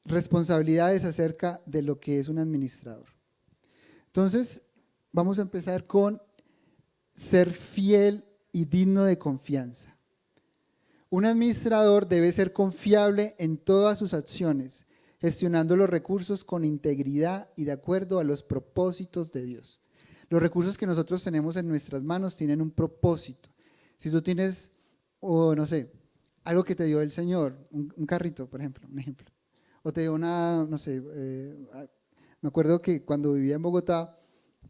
responsabilidades acerca de lo que es un administrador. Entonces, vamos a empezar con ser fiel y digno de confianza. Un administrador debe ser confiable en todas sus acciones, gestionando los recursos con integridad y de acuerdo a los propósitos de Dios. Los recursos que nosotros tenemos en nuestras manos tienen un propósito. Si tú tienes, no sé, algo que te dio el Señor, un carrito, por ejemplo, un ejemplo, o te dio una, no sé, me acuerdo que cuando vivía en Bogotá,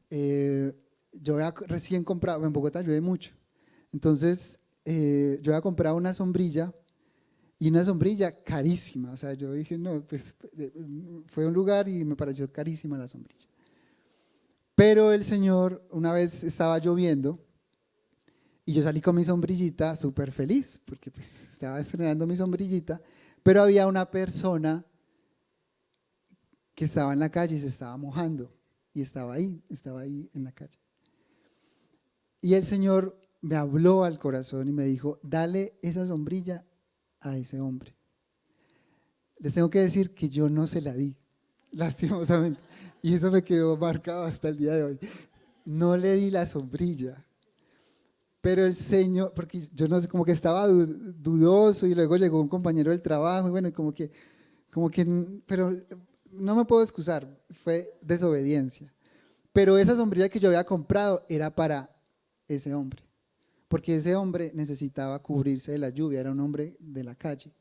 yo había recién comprado, en Bogotá llueve mucho, entonces yo había comprado una sombrilla, y una sombrilla carísima, o sea, yo dije, no, pues fue a un lugar y me pareció carísima la sombrilla. Pero el Señor, una vez estaba lloviendo y yo salí con mi sombrillita súper feliz, porque pues estaba estrenando mi sombrillita, pero había una persona que estaba en la calle y se estaba mojando y estaba ahí en la calle. Y el Señor me habló al corazón y me dijo, dale esa sombrilla a ese hombre. Les tengo que decir que yo no se la di, lastimosamente, y eso me quedó marcado hasta el día de hoy. No le di la sombrilla, pero el Señor, porque yo no sé, como que estaba dudoso y luego llegó un compañero del trabajo y bueno, como que, pero no me puedo excusar, fue desobediencia. Pero esa sombrilla que yo había comprado era para ese hombre, porque ese hombre necesitaba cubrirse de la lluvia, era un hombre de la calle,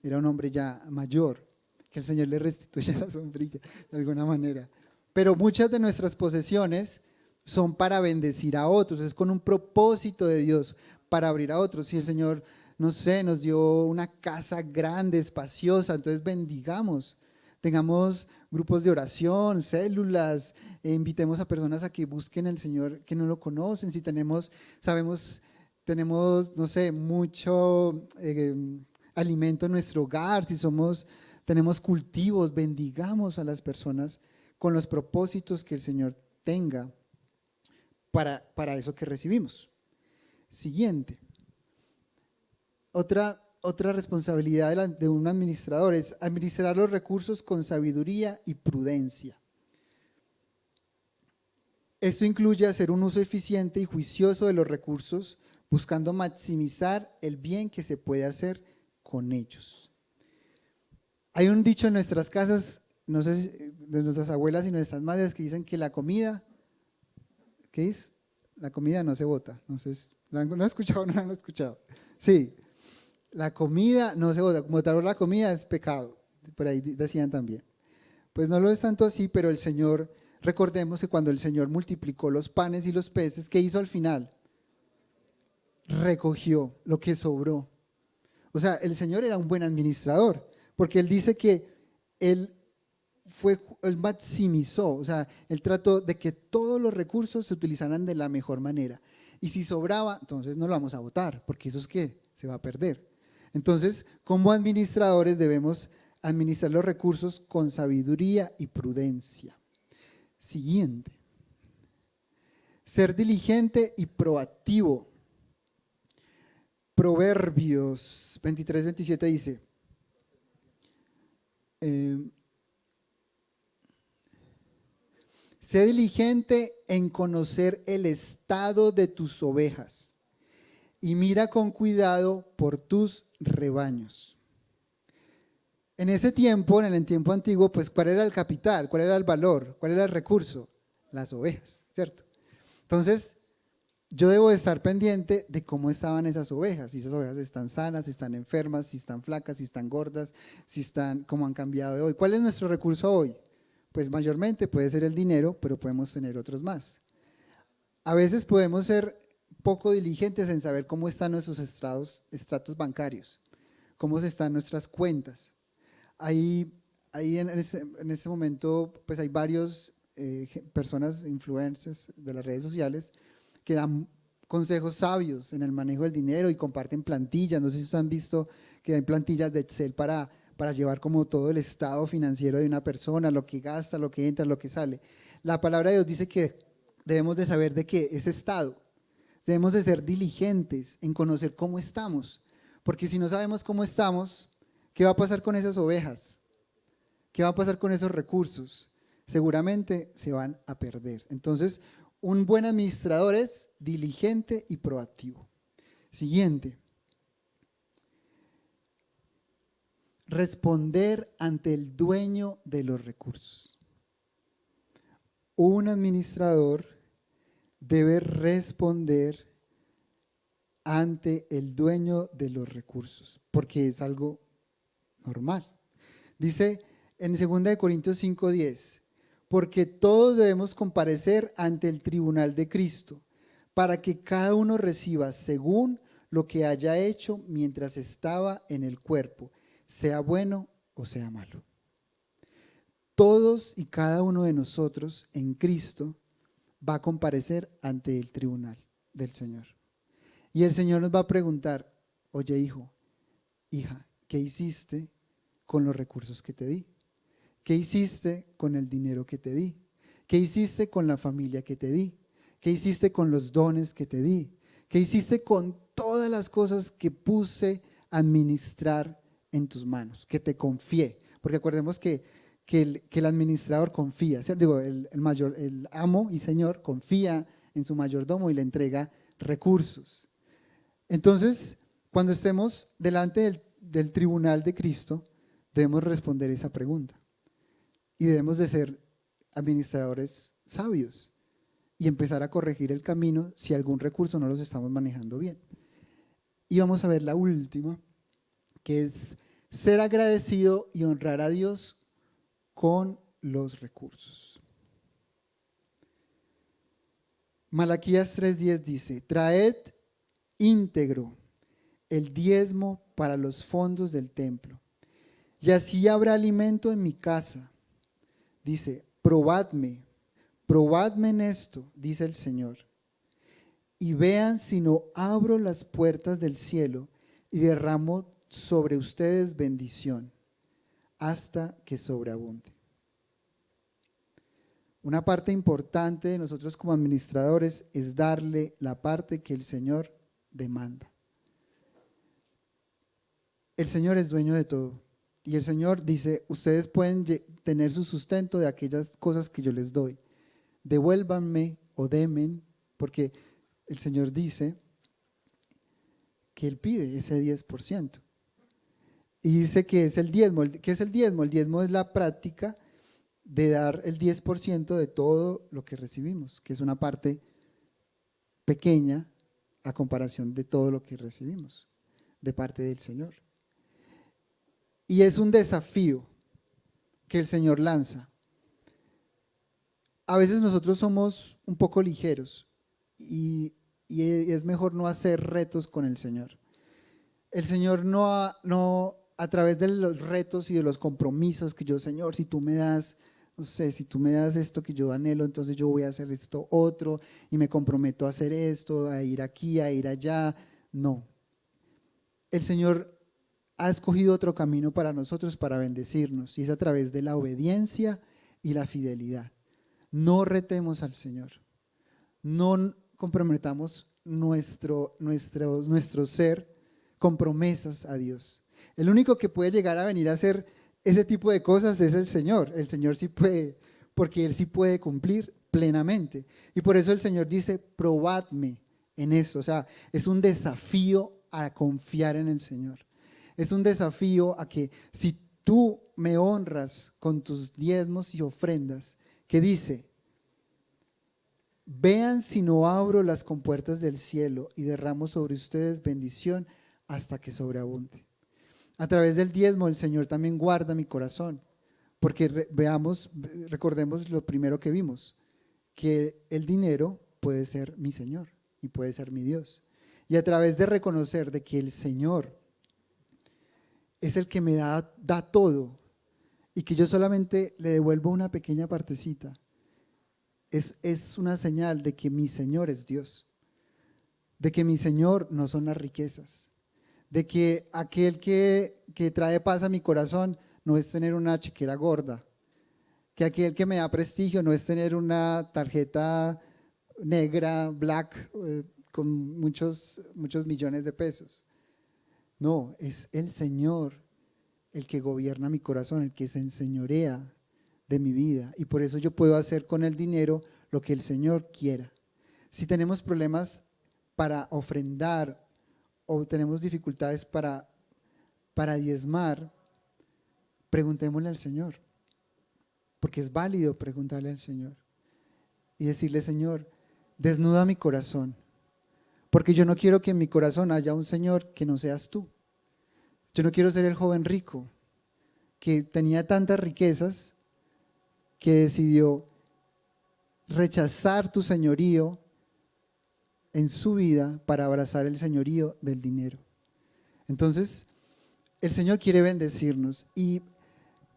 era un hombre ya mayor, que el Señor le restituya la sombrilla de alguna manera. Pero muchas de nuestras posesiones son para bendecir a otros, es con un propósito de Dios para abrir a otros. Si el Señor, no sé, nos dio una casa grande, espaciosa, entonces bendigamos. Tengamos grupos de oración, células, invitemos a personas a que busquen al Señor que no lo conocen. Si tenemos, no sé, mucho alimento en nuestro hogar, si tenemos cultivos, bendigamos a las personas con los propósitos que el Señor tenga para eso que recibimos. Siguiente. Otra responsabilidad de un administrador es administrar los recursos con sabiduría y prudencia. Esto incluye hacer un uso eficiente y juicioso de los recursos, buscando maximizar el bien que se puede hacer con ellos. Hay un dicho en nuestras casas, no sé si de nuestras abuelas y nuestras madres, que dicen que la comida, ¿qué es? La comida no se bota. No sé, ¿lo han escuchado o no lo han escuchado? Sí, la comida no se bota. Botar la comida es pecado, por ahí decían también. Pues no lo es tanto así, pero el Señor, recordemos que cuando el Señor multiplicó los panes y los peces, ¿qué hizo al final? Recogió lo que sobró. O sea, el Señor era un buen administrador, porque Él dice que Él maximizó, o sea, Él trató de que todos los recursos se utilizaran de la mejor manera. Y si sobraba, entonces no lo vamos a botar, porque eso es que se va a perder. Entonces, como administradores debemos administrar los recursos con sabiduría y prudencia. Siguiente. Ser diligente y proactivo. Proverbios 23-27 dice, sé diligente en conocer el estado de tus ovejas y mira con cuidado por tus rebaños. En ese tiempo, en el tiempo antiguo, pues ¿cuál era el capital? ¿Cuál era el valor? ¿Cuál era el recurso? Las ovejas, ¿cierto? Entonces, yo debo estar pendiente de cómo estaban esas ovejas, si esas ovejas están sanas, si están enfermas, si están flacas, si están gordas, cómo han cambiado de hoy. ¿Cuál es nuestro recurso hoy? Pues mayormente puede ser el dinero, pero podemos tener otros más. A veces podemos ser poco diligentes en saber cómo están nuestros estratos bancarios, cómo están nuestras cuentas. Ahí en este momento pues hay varios personas, influencers de las redes sociales, que dan consejos sabios en el manejo del dinero y comparten plantillas. No sé si ustedes han visto que hay plantillas de Excel para llevar como todo el estado financiero de una persona, lo que gasta, lo que entra, lo que sale. La palabra de Dios dice que debemos de saber de qué ese estado. Debemos de ser diligentes en conocer cómo estamos, porque si no sabemos cómo estamos, ¿qué va a pasar con esas ovejas? ¿Qué va a pasar con esos recursos? Seguramente se van a perder. Entonces, un buen administrador es diligente y proactivo. Siguiente. Responder ante el dueño de los recursos. Un administrador debe responder ante el dueño de los recursos, porque es algo normal. Dice en 2 Corintios 5:10, porque todos debemos comparecer ante el tribunal de Cristo, para que cada uno reciba según lo que haya hecho mientras estaba en el cuerpo, sea bueno o sea malo. Todos y cada uno de nosotros en Cristo va a comparecer ante el tribunal del Señor. Y el Señor nos va a preguntar, oye hijo, hija, ¿qué hiciste con los recursos que te di? ¿Qué hiciste con el dinero que te di? ¿Qué hiciste con la familia que te di? ¿Qué hiciste con los dones que te di? ¿Qué hiciste con todas las cosas que puse a administrar en tus manos, que te confié? Porque acordemos que el administrador confía, ¿cierto? Digo, el amo y señor confía en su mayordomo y le entrega recursos. Entonces, cuando estemos delante del tribunal de Cristo, debemos responder esa pregunta y debemos de ser administradores sabios y empezar a corregir el camino si algún recurso no los estamos manejando bien. Y vamos a ver la última, que es ser agradecido y honrar a Dios con los recursos. Malaquías 3:10 dice, traed íntegro el diezmo para los fondos del templo, y así habrá alimento en mi casa. Dice, probadme en esto, dice el Señor, y vean si no abro las puertas del cielo y derramo sobre ustedes bendición hasta que sobreabunde. Una parte importante de nosotros como administradores es darle la parte que el Señor demanda. El Señor es dueño de todo y el Señor dice, ustedes pueden tener su sustento de aquellas cosas que yo les doy. Devuélvanme o demen, porque el Señor dice que Él pide ese 10%. Y dice que es el diezmo. ¿Qué es el diezmo? El diezmo es la práctica de dar el 10% de todo lo que recibimos, que es una parte pequeña a comparación de todo lo que recibimos de parte del Señor. Y es un desafío que el Señor lanza. A veces nosotros somos un poco ligeros y es mejor no hacer retos con el Señor. El Señor no a través de los retos y de los compromisos que yo, Señor, si tú me das, no sé, si tú me das esto que yo anhelo, entonces yo voy a hacer esto otro y me comprometo a hacer esto, a ir aquí, a ir allá. No. El Señor ha escogido otro camino para nosotros, para bendecirnos, y es a través de la obediencia y la fidelidad. No retemos al Señor, no comprometamos nuestro ser con promesas a Dios. El único que puede llegar a venir a hacer ese tipo de cosas es el Señor. El Señor sí puede, porque Él sí puede cumplir plenamente. Y por eso el Señor dice, probadme en eso. O sea, es un desafío a confiar en el Señor. Es un desafío a que si tú me honras con tus diezmos y ofrendas, que dice, vean si no abro las compuertas del cielo y derramo sobre ustedes bendición hasta que sobreabunde. A través del diezmo el Señor también guarda mi corazón, porque recordemos lo primero que vimos, que el dinero puede ser mi Señor y puede ser mi Dios. Y a través de reconocer de que el Señor es el que me da todo y que yo solamente le devuelvo una pequeña partecita, es una señal de que mi Señor es Dios, de que mi Señor no son las riquezas, de que aquel que trae paz a mi corazón no es tener una chequera gorda, que aquel que me da prestigio no es tener una tarjeta negra, black, con muchos millones de pesos. No, es el Señor el que gobierna mi corazón, el que se enseñorea de mi vida, y por eso yo puedo hacer con el dinero lo que el Señor quiera. Si tenemos problemas para ofrendar o tenemos dificultades para diezmar, preguntémosle al Señor, porque es válido preguntarle al Señor y decirle, Señor, desnuda mi corazón, porque yo no quiero que en mi corazón haya un Señor que no seas tú. Yo no quiero ser el joven rico que tenía tantas riquezas que decidió rechazar tu señorío en su vida para abrazar el señorío del dinero. Entonces, el Señor quiere bendecirnos y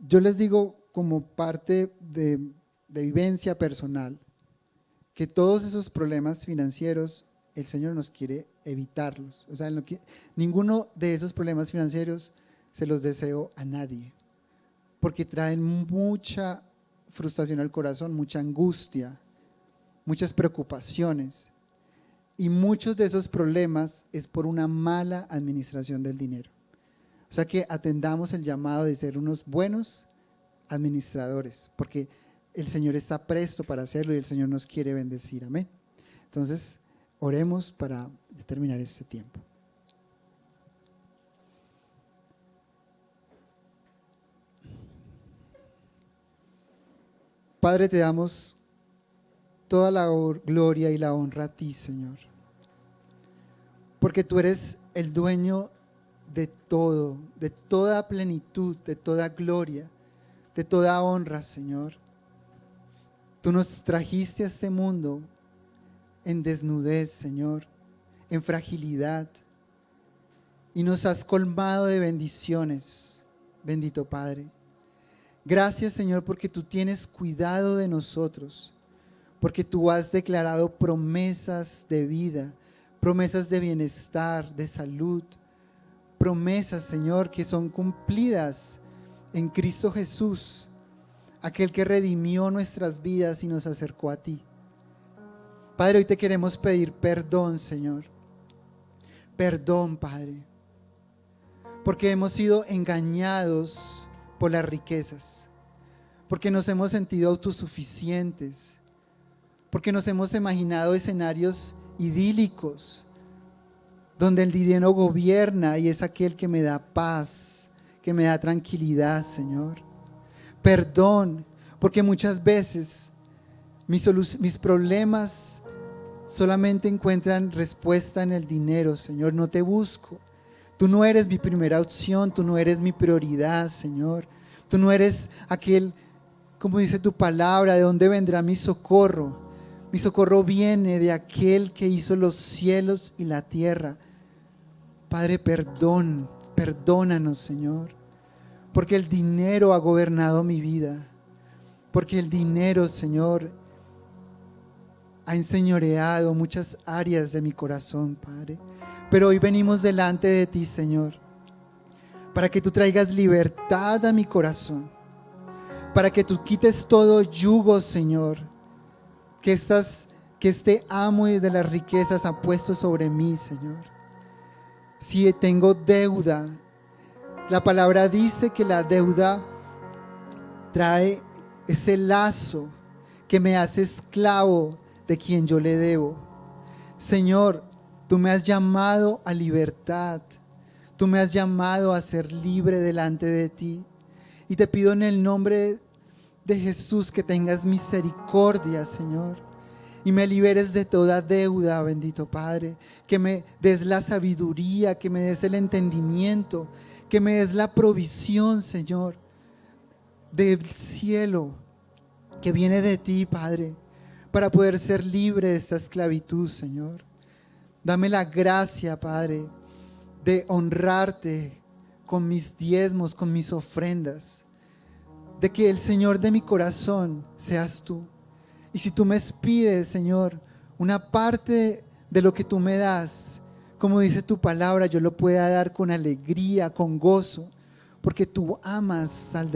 yo les digo como parte de vivencia personal que todos esos problemas financieros el Señor nos quiere evitarlos. O sea, ninguno de esos problemas financieros se los deseo a nadie, porque traen mucha frustración al corazón, mucha angustia, muchas preocupaciones, y muchos de esos problemas es por una mala administración del dinero. O sea, que atendamos el llamado de ser unos buenos administradores, porque el Señor está presto para hacerlo y el Señor nos quiere bendecir. Amén. Entonces, oremos para terminar este tiempo. Padre, te damos toda la gloria y la honra a ti, Señor, porque tú eres el dueño de todo, de toda plenitud, de toda gloria, de toda honra, Señor. Tú nos trajiste a este mundo en desnudez, Señor, en fragilidad. Y nos has colmado de bendiciones, bendito Padre. Gracias, Señor, porque tú tienes cuidado de nosotros, porque tú has declarado promesas de vida, promesas de bienestar, de salud, promesas, Señor, que son cumplidas en Cristo Jesús, aquel que redimió nuestras vidas y nos acercó a ti. Padre, hoy te queremos pedir perdón, Señor. Perdón, Padre, porque hemos sido engañados por las riquezas, porque nos hemos sentido autosuficientes, porque nos hemos imaginado escenarios idílicos, donde el dinero gobierna y es aquel que me da paz, que me da tranquilidad, Señor. Perdón, porque muchas veces mis problemas solamente encuentran respuesta en el dinero, Señor. No te busco. Tú no eres mi primera opción, tú no eres mi prioridad, Señor. Tú no eres aquel, como dice tu palabra, ¿de dónde vendrá mi socorro? Mi socorro viene de aquel que hizo los cielos y la tierra. Padre, perdónanos, Señor, porque el dinero ha gobernado mi vida, porque el dinero, Señor, ha enseñoreado muchas áreas de mi corazón, Padre. Pero hoy venimos delante de ti, Señor, para que tú traigas libertad a mi corazón, para que tú quites todo yugo, Señor, que este amo de las riquezas ha puesto sobre mí, Señor. Si tengo deuda, la palabra dice que la deuda trae ese lazo que me hace esclavo de quien yo le debo. Señor, tú me has llamado a libertad, tú me has llamado a ser libre delante de ti, y te pido en el nombre de Jesús que tengas misericordia, Señor, y me liberes de toda deuda, bendito Padre, que me des la sabiduría, que me des el entendimiento, que me des la provisión, Señor, del cielo que viene de ti, Padre, para poder ser libre de esta esclavitud, Señor. Dame la gracia, Padre, de honrarte con mis diezmos, con mis ofrendas, de que el Señor de mi corazón seas tú. Y si tú me pides, Señor, una parte de lo que tú me das, como dice tu palabra, yo lo pueda dar con alegría, con gozo, porque tú amas al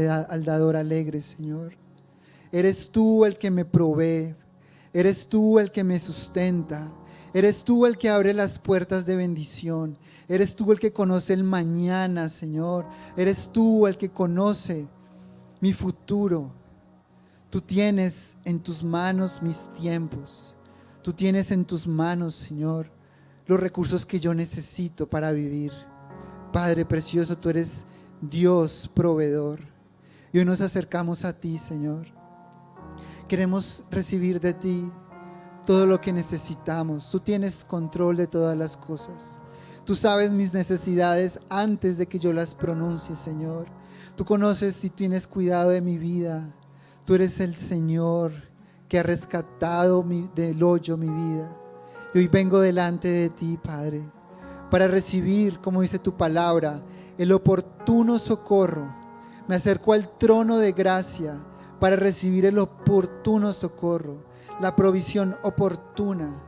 dador alegre, Señor. Eres tú el que me provee, eres tú el que me sustenta, eres tú el que abre las puertas de bendición, eres tú el que conoce el mañana, Señor, eres tú el que conoce mi futuro. Tú tienes en tus manos mis tiempos, tú tienes en tus manos, Señor, los recursos que yo necesito para vivir. Padre precioso, tú eres Dios proveedor, y hoy nos acercamos a ti, Señor. Queremos recibir de ti todo lo que necesitamos. Tú tienes control de todas las cosas. Tú sabes mis necesidades antes de que yo las pronuncie, Señor. Tú conoces y tienes cuidado de mi vida. Tú eres el Señor que ha rescatado del hoyo mi vida. Y hoy vengo delante de ti, Padre, para recibir, como dice tu palabra, el oportuno socorro. Me acerco al trono de gracia para recibir el oportuno socorro, la provisión oportuna,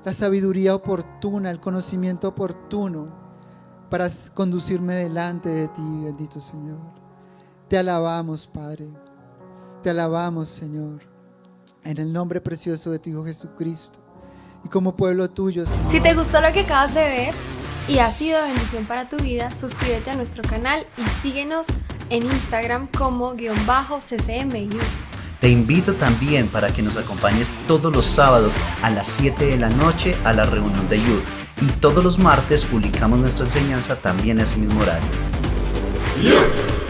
la sabiduría oportuna, el conocimiento oportuno para conducirme delante de ti, bendito Señor. Te alabamos, Padre, te alabamos, Señor, en el nombre precioso de tu Hijo Jesucristo, y como pueblo tuyo, Señor. Si te gustó lo que acabas de ver y ha sido de bendición para tu vida, suscríbete a nuestro canal y síguenos en Instagram como _ccmyou. Te invito también para que nos acompañes todos los sábados a las 7 de la noche a la reunión de Youth, y todos los martes publicamos nuestra enseñanza también a ese mismo horario. Youth.